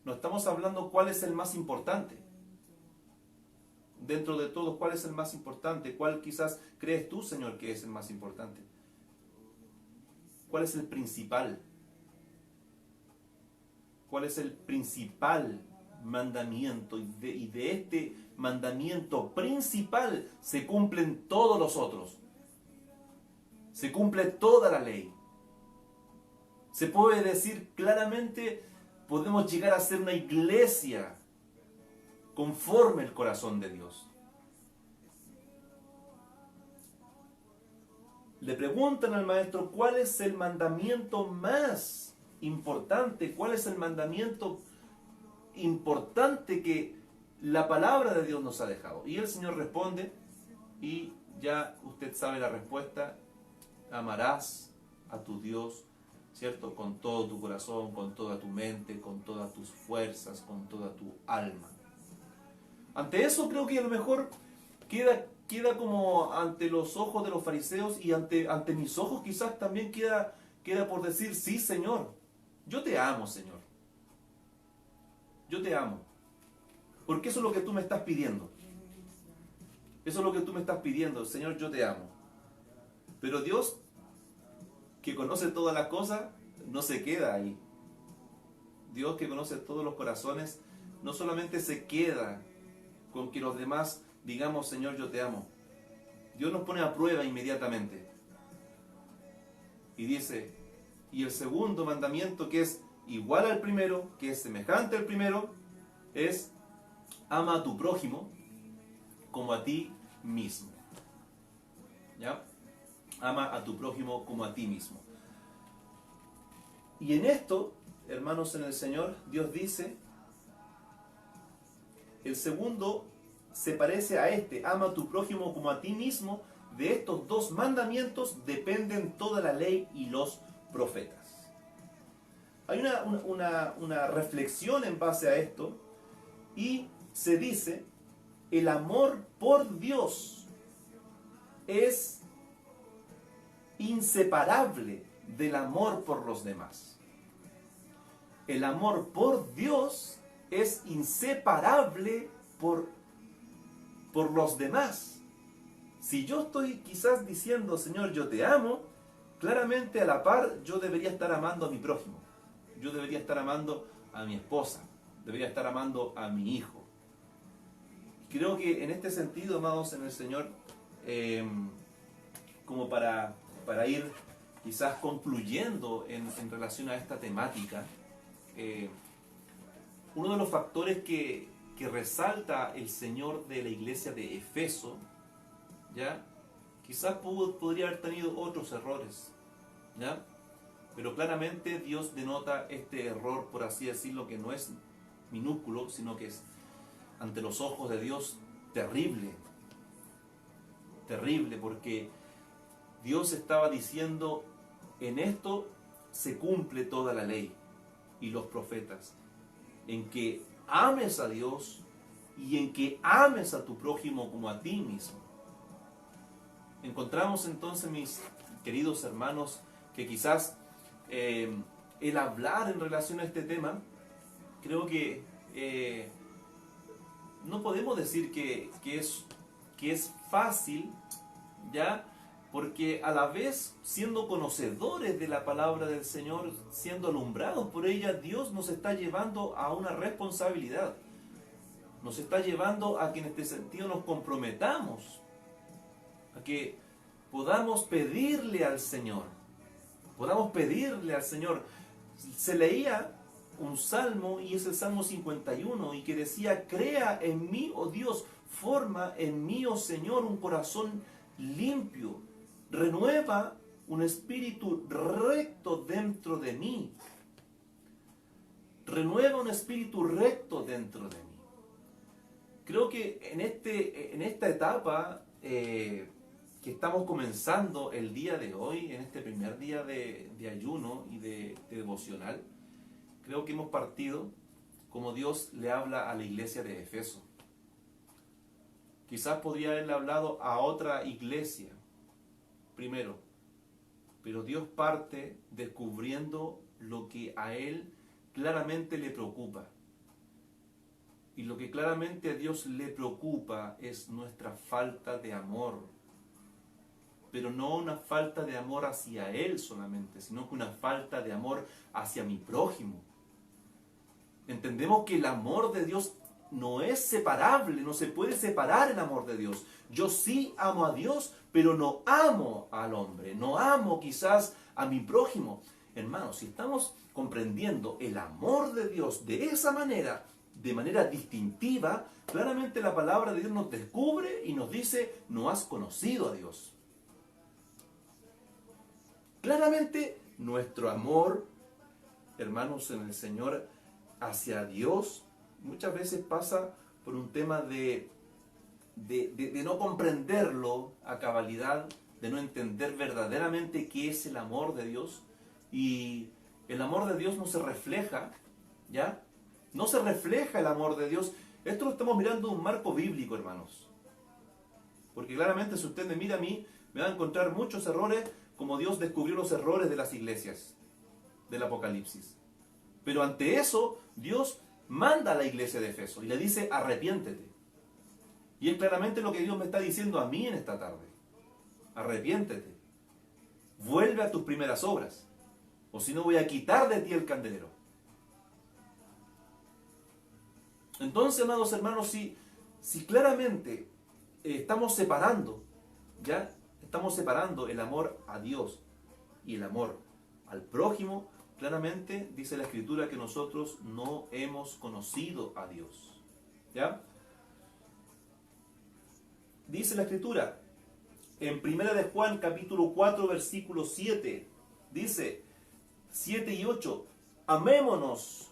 No estamos hablando cuál es el más importante. Dentro de todos, ¿cuál es el más importante? ¿Cuál quizás crees tú, Señor, que es el más importante? ¿Cuál es el principal? ¿Cuál es el principal mandamiento? Y de este mandamiento principal se cumplen todos los otros. Se cumple toda la ley. Se puede decir claramente, podemos llegar a ser una iglesia conforme al corazón de Dios. Le preguntan al maestro, ¿cuál es el mandamiento más importante? ¿Cuál es el mandamiento importante que la palabra de Dios nos ha dejado? Y el Señor responde, y ya usted sabe la respuesta: amarás a tu Dios, ¿cierto?, con todo tu corazón, con toda tu mente, con todas tus fuerzas, con toda tu alma. Ante eso creo que a lo mejor queda como ante los ojos de los fariseos, y ante mis ojos quizás también queda por decir, sí, Señor, yo te amo, Señor. Yo te amo. Porque eso es lo que tú me estás pidiendo. Eso es lo que tú me estás pidiendo, Señor, yo te amo. Pero Dios, que conoce todas las cosas, no se queda ahí. Dios, que conoce todos los corazones, no solamente se queda con que los demás digamos, Señor, yo te amo. Dios nos pone a prueba inmediatamente. Y dice, y el segundo mandamiento, que es igual al primero, que es semejante al primero, es ama a tu prójimo como a ti mismo. ¿Ya? Ama a tu prójimo como a ti mismo. Y en esto, hermanos en el Señor, Dios dice, el segundo se parece a este, ama a tu prójimo como a ti mismo. De estos dos mandamientos dependen toda la ley y los profetas. Hay una reflexión en base a esto, y se dice, el amor por Dios es inseparable del amor por los demás. El amor por Dios es inseparable por los demás. Si yo estoy quizás diciendo, Señor, yo te amo, claramente a la par yo debería estar amando a mi prójimo. Yo debería estar amando a mi esposa. Debería estar amando a mi hijo. Creo que en este sentido, amados en el Señor, como para ir quizás concluyendo en relación a esta temática, uno de los factores que resalta el Señor de la iglesia de Efeso, ¿ya?, Quizás podría haber tenido otros errores, ¿ya? Pero claramente Dios denota este error, por así decirlo, que no es minúsculo, sino que es ante los ojos de Dios terrible. Terrible, porque Dios estaba diciendo, en esto se cumple toda la ley y los profetas, en que ames a Dios y en que ames a tu prójimo como a ti mismo. Encontramos entonces, mis queridos hermanos, que quizás el hablar en relación a este tema, creo que no podemos decir que es fácil, ¿ya? Porque a la vez, siendo conocedores de la palabra del Señor, siendo alumbrados por ella, Dios nos está llevando a una responsabilidad. Nos está llevando a que en este sentido nos comprometamos, a que podamos pedirle al Señor. Se leía un salmo, y es el Salmo 51, y que decía, crea en mí, oh Dios, forma en mí, oh Señor, un corazón limpio, renueva un espíritu recto dentro de mí. Renueva un espíritu recto dentro de mí. Creo que en esta etapa que estamos comenzando el día de hoy, en este primer día de ayuno y de devocional, creo que hemos partido como Dios le habla a la iglesia de Efeso. Quizás podría haberle hablado a otra iglesia primero, pero Dios parte descubriendo lo que a Él claramente le preocupa. Y lo que claramente a Dios le preocupa es nuestra falta de amor. Pero no una falta de amor hacia Él solamente, sino que una falta de amor hacia mi prójimo. Entendemos que el amor de Dios no es separable, no se puede separar el amor de Dios. Yo sí amo a Dios, pero no amo al hombre, no amo quizás a mi prójimo. Hermanos, si estamos comprendiendo el amor de Dios de esa manera, de manera distintiva, claramente la palabra de Dios nos descubre y nos dice, no has conocido a Dios. Claramente nuestro amor, hermanos, en el Señor hacia Dios muchas veces pasa por un tema de no comprenderlo a cabalidad, de no entender verdaderamente qué es el amor de Dios. Y el amor de Dios no se refleja, ¿ya? No se refleja el amor de Dios. Esto lo estamos mirando en un marco bíblico, hermanos. Porque claramente si usted me mira a mí, me va a encontrar muchos errores, como Dios descubrió los errores de las iglesias del Apocalipsis. Pero ante eso, Dios manda a la iglesia de Efeso y le dice, arrepiéntete. Y es claramente lo que Dios me está diciendo a mí en esta tarde. Arrepiéntete. Vuelve a tus primeras obras. O si no, voy a quitar de ti el candelero. Entonces, amados hermanos, si claramente estamos separando, ¿ya? Estamos separando el amor a Dios y el amor al prójimo, claramente dice la Escritura que nosotros no hemos conocido a Dios. ¿Ya? Dice la Escritura, en 1 de Juan, capítulo 4, versículo 7, dice, 7 y 8, amémonos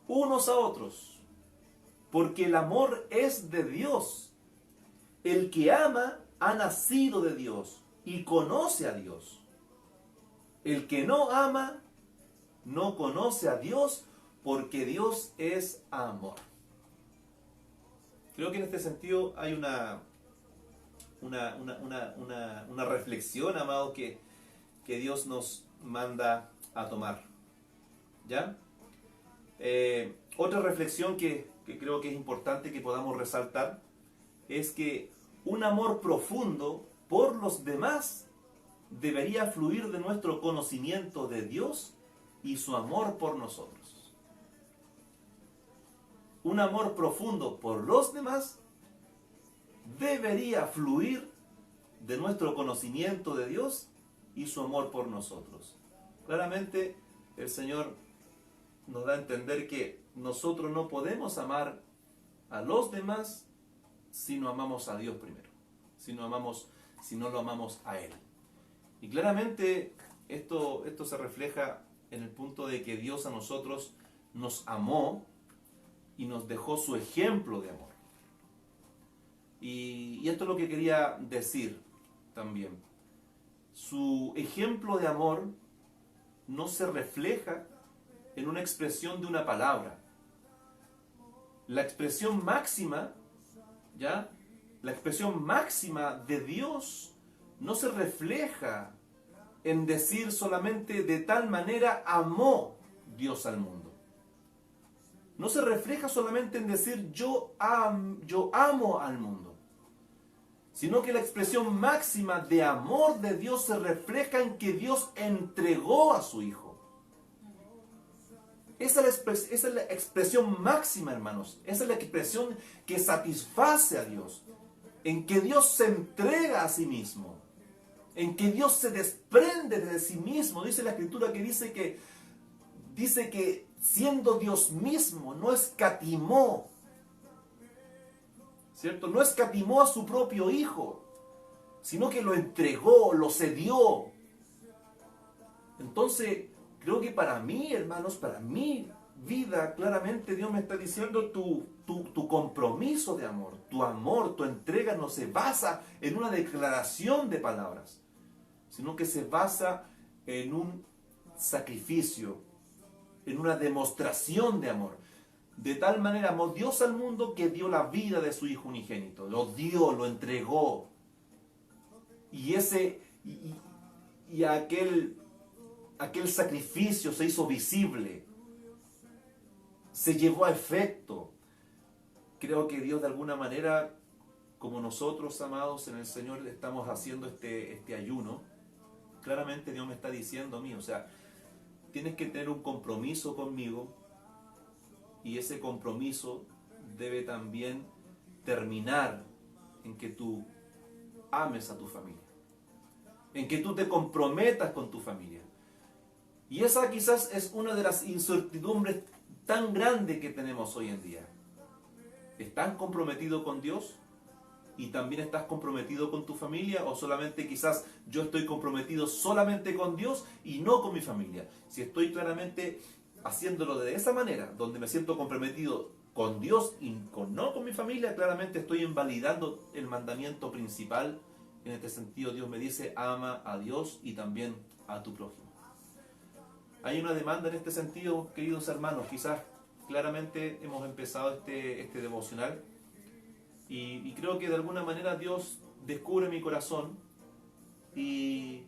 unos a otros, porque el amor es de Dios. El que ama ha nacido de Dios y conoce a Dios. El que no ama no conoce a Dios, porque Dios es amor. Creo que en este sentido hay una reflexión, amado, que Dios nos manda a tomar. ¿Ya? Otra reflexión que creo que es importante que podamos resaltar es que un amor profundo por los demás debería fluir de nuestro conocimiento de Dios y su amor por nosotros. Un amor profundo por los demás debería fluir de nuestro conocimiento de Dios y su amor por nosotros. Claramente el Señor nos da a entender que nosotros no podemos amar a los demás si no amamos a Dios primero. Si no amamos si no lo amamos a Él. Y claramente esto se refleja en el punto de que Dios a nosotros nos amó y nos dejó su ejemplo de amor. Y esto es lo que quería decir también. Su ejemplo de amor no se refleja en una expresión de una palabra. La expresión máxima, ¿ya? La expresión máxima de Dios no se refleja en decir solamente de tal manera amó Dios al mundo. No se refleja solamente en decir yo amo al mundo, sino que la expresión máxima de amor de Dios se refleja en que Dios entregó a su Hijo. Esa es la expresión máxima, hermanos. Esa es la expresión que satisface a Dios. En que Dios se entrega a sí mismo. En que Dios se desprende de sí mismo. Dice la Escritura que dice que siendo Dios mismo no escatimó. ¿Cierto? No escatimó a su propio Hijo, sino que lo entregó, lo cedió. Entonces, creo que para mí, hermanos, para mi vida, claramente Dios me está diciendo tu compromiso de amor, tu entrega no se basa en una declaración de palabras, sino que se basa en un sacrificio, en una demostración de amor. De tal manera amó Dios al mundo que dio la vida de su Hijo unigénito. Lo dio, lo entregó. Y aquel sacrificio se hizo visible, se llevó a efecto. Creo que Dios de alguna manera, como nosotros, amados en el Señor, estamos haciendo este ayuno, claramente Dios me está diciendo a mí, o sea, tienes que tener un compromiso conmigo, y ese compromiso debe también terminar en que tú ames a tu familia, en que tú te comprometas con tu familia. Y esa quizás es una de las incertidumbres tan grandes que tenemos hoy en día. ¿Estás comprometido con Dios? ¿Y también estás comprometido con tu familia? ¿O solamente quizás yo estoy comprometido solamente con Dios y no con mi familia? Si estoy claramente haciéndolo de esa manera, donde me siento comprometido con Dios y no con mi familia, claramente estoy invalidando el mandamiento principal. En este sentido, Dios me dice, ama a Dios y también a tu prójimo. Hay una demanda en este sentido, queridos hermanos. Quizás claramente hemos empezado este devocional y creo que de alguna manera Dios descubre mi corazón y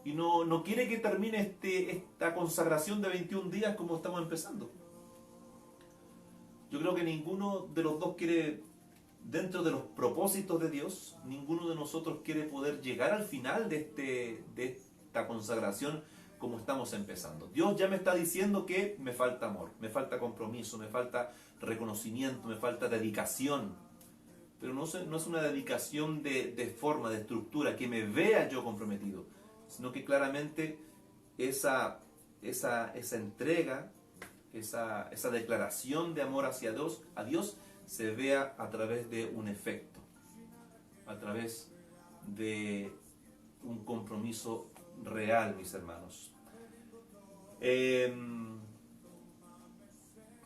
no quiere que termine esta consagración de 21 días como estamos empezando. Yo creo que ninguno de los dos quiere, dentro de los propósitos de Dios, ninguno de nosotros quiere poder llegar al final de esta consagración como estamos empezando. Dios ya me está diciendo que me falta amor, me falta compromiso, me falta reconocimiento, me falta dedicación. Pero no es una dedicación de forma, de estructura, que me vea yo comprometido, sino que claramente esa entrega, esa declaración de amor hacia Dios se vea a través de un efecto, a través de un compromiso real, mis hermanos.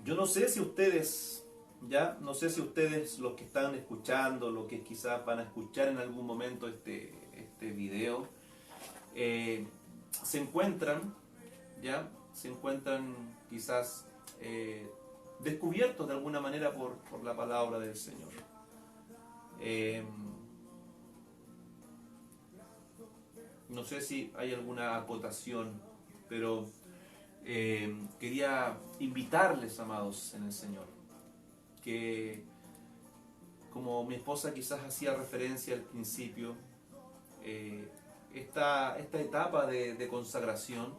Yo no sé si ustedes, los que están escuchando, los que quizás van a escuchar en algún momento este video, se encuentran quizás descubiertos de alguna manera por la palabra del Señor. No sé si hay alguna acotación, pero quería invitarles, amados en el Señor, que como mi esposa quizás hacía referencia al principio, esta etapa de consagración,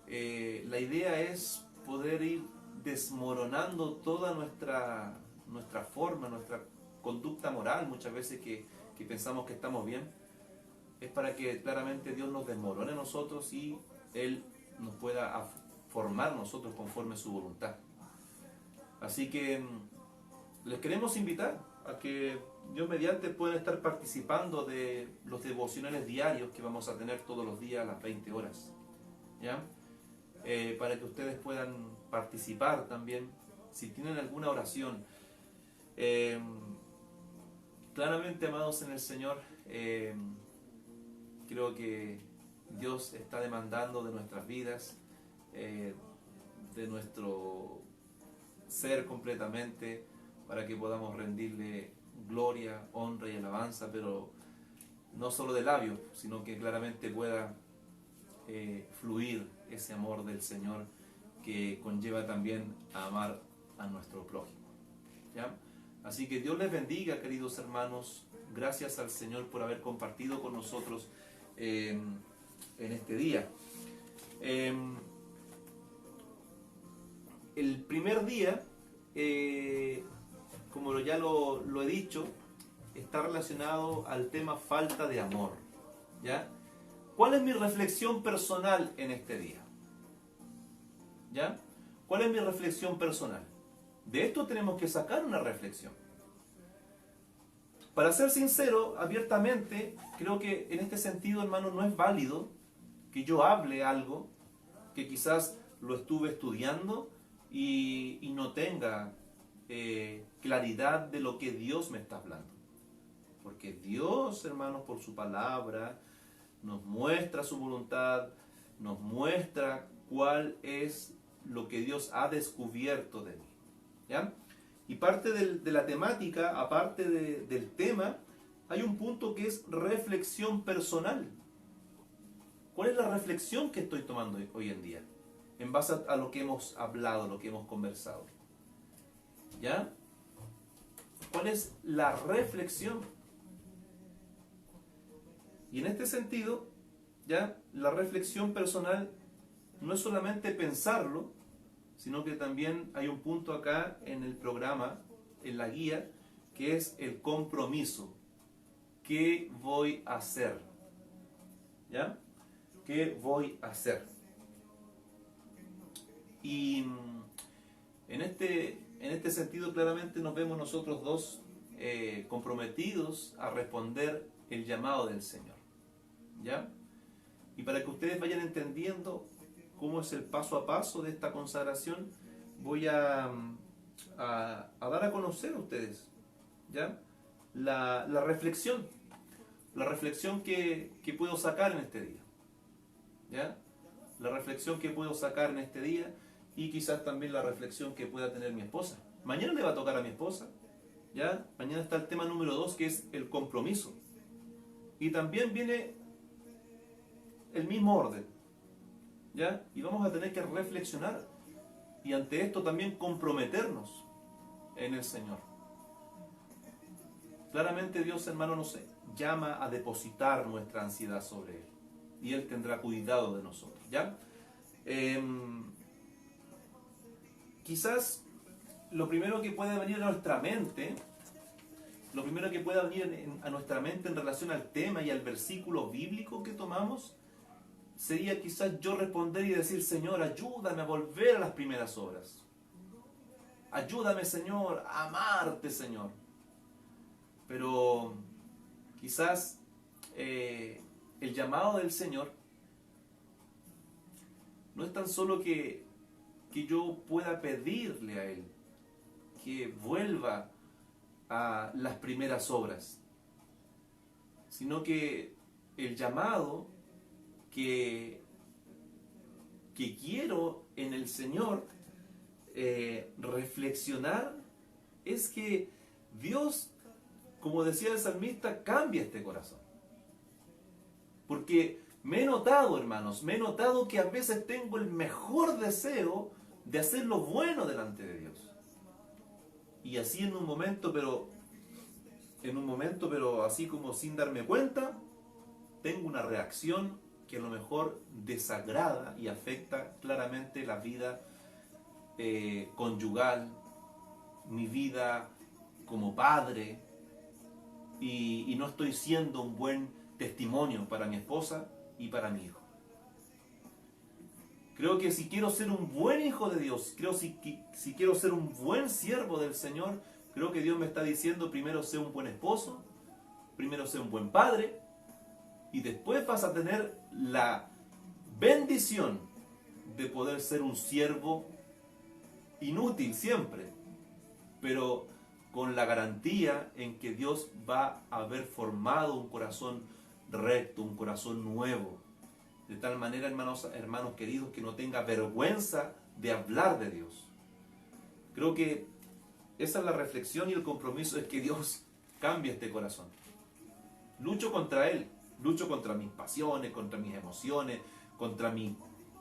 la idea es poder ir desmoronando toda nuestra forma, nuestra conducta moral, muchas veces que pensamos que estamos bien. Es para que claramente Dios nos desmorone a nosotros y Él nos pueda formar nosotros conforme a su voluntad. Así que les queremos invitar a que Dios mediante puedan estar participando de los devocionales diarios que vamos a tener todos los días a las 20 horas. ¿Ya? Para que ustedes puedan participar también, si tienen alguna oración. Claramente, amados en el Señor, creo que Dios está demandando de nuestras vidas, de nuestro ser completamente, para que podamos rendirle gloria, honra y alabanza, pero no solo de labios, sino que claramente pueda fluir ese amor del Señor que conlleva también a amar a nuestro prójimo. ¿Ya? Así que Dios les bendiga, queridos hermanos. Gracias al Señor por haber compartido con nosotros en este día. El primer día, como ya lo he dicho, está relacionado al tema falta de amor. ¿Ya? ¿Cuál es mi reflexión personal en este día? ¿Ya? ¿Cuál es mi reflexión personal? De esto tenemos que sacar una reflexión. Para ser sincero, abiertamente, creo que en este sentido, hermano, no es válido que yo hable algo que quizás lo estuve estudiando y no tenga claridad de lo que Dios me está hablando. Porque Dios, hermanos, por su palabra, nos muestra su voluntad, nos muestra cuál es lo que Dios ha descubierto de mí. ¿Ya? Y parte de la temática, aparte del tema, hay un punto que es reflexión personal. ¿Cuál es la reflexión que estoy tomando hoy en día? En base a lo que hemos hablado, lo que hemos conversado. ¿Ya? ¿Cuál es la reflexión? Y en este sentido, ¿ya? La reflexión personal no es solamente pensarlo, sino que también hay un punto acá en el programa, en la guía, que es el compromiso. ¿Qué voy a hacer? ¿Ya? ¿Qué voy a hacer? Y en este sentido claramente nos vemos nosotros dos comprometidos a responder el llamado del Señor. ¿Ya? Y para que ustedes vayan entendiendo cómo es el paso a paso de esta consagración, voy a dar a conocer a ustedes, ¿ya? La reflexión que puedo sacar en este día, ¿ya? La reflexión que puedo sacar en este día y quizás también la reflexión que pueda tener mi esposa. Mañana le va a tocar a mi esposa, ¿ya? Mañana está el tema número 2, que es el compromiso. Y también viene el mismo orden, ¿ya? Y vamos a tener que reflexionar y ante esto también comprometernos en el Señor. Claramente Dios, hermano, nos llama a depositar nuestra ansiedad sobre Él y Él tendrá cuidado de nosotros, ¿ya? Quizás lo primero que pueda venir a nuestra mente, a nuestra mente en relación al tema y al versículo bíblico que tomamos, sería quizás yo responder y decir: Señor, ayúdame a volver a las primeras obras. Ayúdame, Señor, a amarte, Señor. Pero quizás el llamado del Señor no es tan solo que yo pueda pedirle a Él que vuelva a las primeras obras, sino que el llamado que quiero en el Señor reflexionar es que Dios, como decía el salmista, cambia este corazón. Porque me he notado, hermanos, que a veces tengo el mejor deseo de hacer lo bueno delante de Dios. Y así en un momento, pero así como sin darme cuenta, tengo una reacción que a lo mejor desagrada y afecta claramente la vida conyugal, mi vida como padre, y no estoy siendo un buen testimonio para mi esposa y para mi hijo. Creo que si quiero ser un buen hijo de Dios, si quiero ser un buen siervo del Señor, Creo que Dios me está diciendo, primero sé un buen esposo, primero sé un buen padre, y después vas a tener la bendición de poder ser un siervo inútil siempre, pero con la garantía en que Dios va a haber formado un corazón recto, un corazón nuevo. De tal manera, hermanos queridos, que no tenga vergüenza de hablar de Dios. Creo que esa es la reflexión y el compromiso, es que Dios cambie este corazón. Lucho contra Él, lucho contra mis pasiones, contra mis emociones, contra mi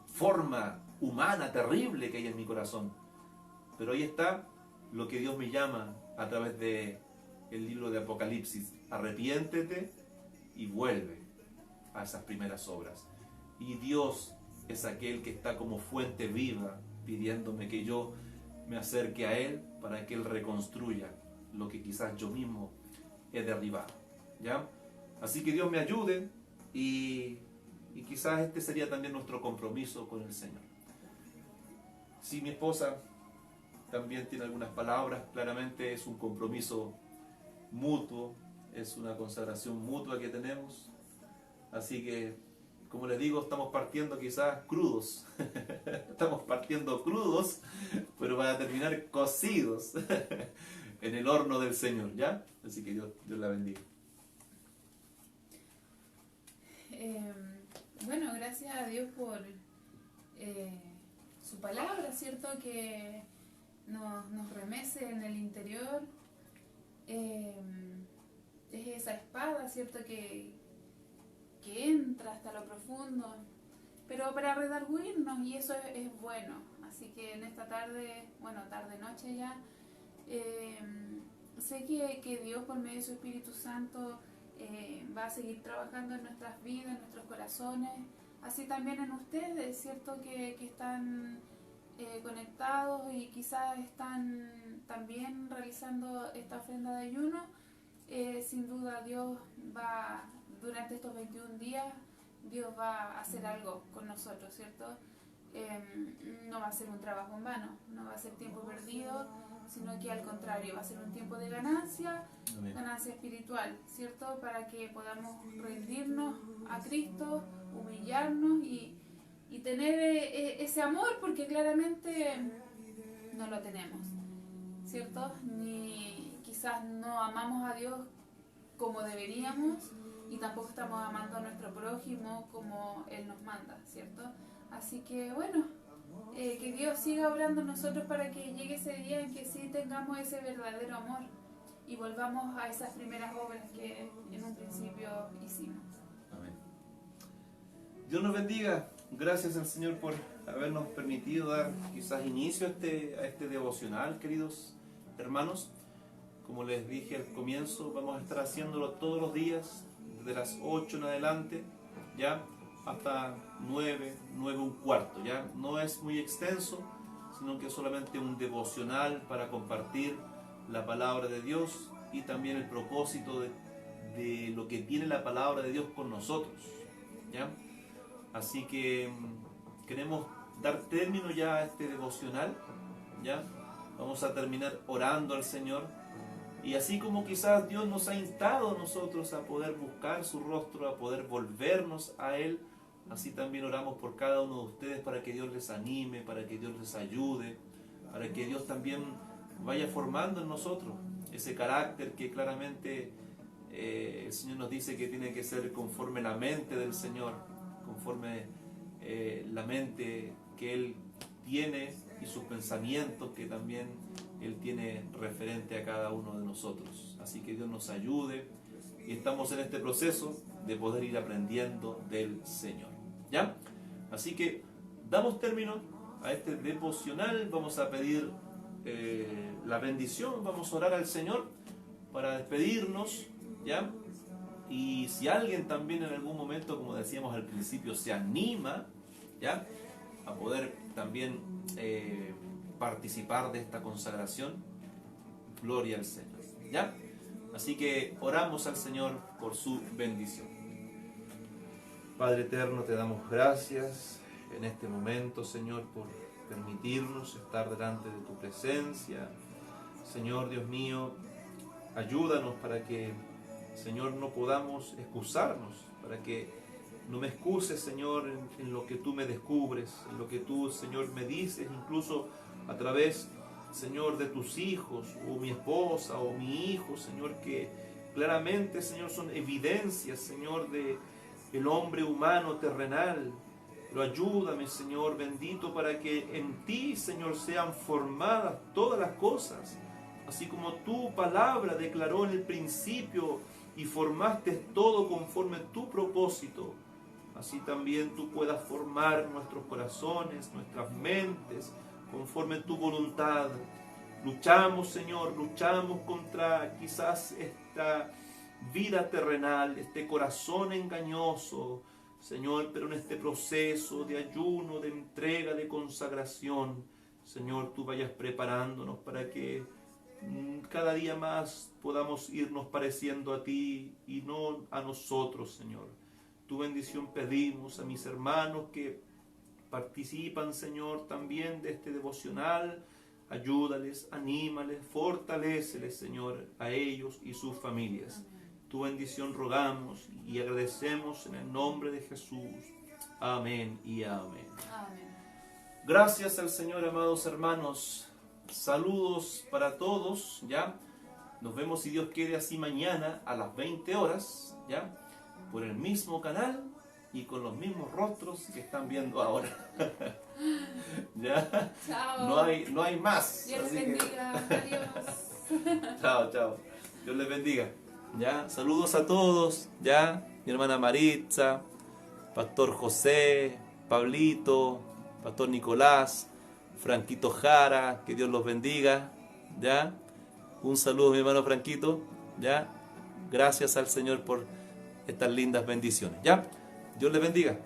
forma humana terrible que hay en mi corazón. Pero ahí está lo que Dios me llama a través de el libro de Apocalipsis. Arrepiéntete y vuelve a esas primeras obras. Y Dios es aquel que está como fuente viva pidiéndome que yo me acerque a Él para que Él reconstruya lo que quizás yo mismo he derribado, ¿ya? Así que Dios me ayude y quizás este sería también nuestro compromiso con el Señor. Si mi esposa también tiene algunas palabras, claramente es un compromiso mutuo, es una consagración mutua que tenemos. Así que, como les digo, estamos partiendo quizás crudos. Estamos partiendo crudos, pero van a terminar cocidos en el horno del Señor, ¿ya? Así que Dios la bendiga. Bueno, gracias a Dios por su palabra, ¿cierto? Que nos remece en el interior. Es esa espada, ¿cierto? Que entra hasta lo profundo, pero para redarguirnos, y eso es bueno. Así que en esta tarde, bueno, tarde-noche ya, sé que Dios por medio de su Espíritu Santo va a seguir trabajando en nuestras vidas, en nuestros corazones, así también en ustedes, ¿cierto? Que están conectados y quizás están también realizando esta ofrenda de ayuno. Sin duda Dios va, durante estos 21 días, Dios va a hacer algo con nosotros, ¿cierto? No va a ser un trabajo en vano, no va a ser tiempo perdido, sino que al contrario, va a ser un tiempo de ganancia, Amén. ganancia espiritual, ¿cierto? Para que podamos rendirnos a Cristo, humillarnos y tener ese amor, porque claramente no lo tenemos, ¿cierto? Ni quizás no amamos a Dios como deberíamos y tampoco estamos amando a nuestro prójimo como Él nos manda, ¿cierto? Así que bueno, que Dios siga obrando en nosotros para que llegue ese día en que sí tengamos ese verdadero amor y volvamos a esas primeras obras que en un principio hicimos. Amén. Dios nos bendiga. Gracias al Señor por habernos permitido dar quizás inicio a este devocional, queridos hermanos. Como les dije al comienzo, vamos a estar haciéndolo todos los días, desde las 8 en adelante, ya hasta 9, 9:15, ya. No es muy extenso, sino que es solamente un devocional para compartir la palabra de Dios y también el propósito de lo que tiene la palabra de Dios con nosotros, ¿ya? Así que queremos dar término ya a este devocional, ¿ya? Vamos a terminar orando al Señor. Y así como quizás Dios nos ha instado a nosotros a poder buscar su rostro, a poder volvernos a Él, así también oramos por cada uno de ustedes para que Dios les anime, para que Dios les ayude, para que Dios también vaya formando en nosotros ese carácter que claramente el Señor nos dice que tiene que ser conforme la mente del Señor, conforme la mente que Él tiene y sus pensamientos que también Él tiene referente a cada uno de nosotros. Así que Dios nos ayude y estamos en este proceso de poder ir aprendiendo del Señor, ¿ya? Así que damos término a este devocional, vamos a pedir la bendición, vamos a orar al Señor para despedirnos, ¿ya? Y si alguien también en algún momento, como decíamos al principio, se anima, ¿ya?, a poder también participar de esta consagración, gloria al Señor, ¿ya? Así que oramos al Señor por su bendición. Padre eterno, te damos gracias en este momento, Señor, por permitirnos estar delante de tu presencia. Señor Dios mío, ayúdanos para que, Señor, no podamos excusarnos, para que no me excuses, Señor, en lo que tú me descubres, en lo que tú, Señor, me dices, incluso a través, Señor, de tus hijos, o mi esposa, o mi hijo, Señor, que claramente, Señor, son evidencias, Señor, de el hombre humano terrenal. Pero ayúdame, Señor bendito, para que en ti, Señor, sean formadas todas las cosas, así como tu palabra declaró en el principio y formaste todo conforme a tu propósito. Así también tú puedas formar nuestros corazones, nuestras mentes, conforme a tu voluntad. Luchamos, Señor, luchamos contra quizás esta vida terrenal, este corazón engañoso, Señor, pero en este proceso de ayuno, de entrega, de consagración, Señor, tú vayas preparándonos para que cada día más podamos irnos pareciendo a ti y no a nosotros, Señor. Tu bendición pedimos a mis hermanos que participan, Señor, también de este devocional. Ayúdales, anímales, fortaléceles, Señor, a ellos y sus familias. Amén. Tu bendición rogamos y agradecemos en el nombre de Jesús. Amén y amén. Amén. Gracias al Señor, amados hermanos. Saludos para todos, ¿ya? Nos vemos, si Dios quiere, así mañana a las 20 horas, ¿ya? Por el mismo canal y con los mismos rostros que están viendo ahora. ¿Ya? Chao. No hay más. Dios les Así que- bendiga. Adiós. Chao, chao. Dios les bendiga. ¿Ya? Saludos a todos, ¿ya? Mi hermana Maritza, Pastor José, Pablito, Pastor Nicolás, Franquito Jara, que Dios los bendiga, ¿ya? Un saludo, mi hermano Franquito, ¿ya? Gracias al Señor por estas lindas bendiciones, ¿ya? Dios les bendiga.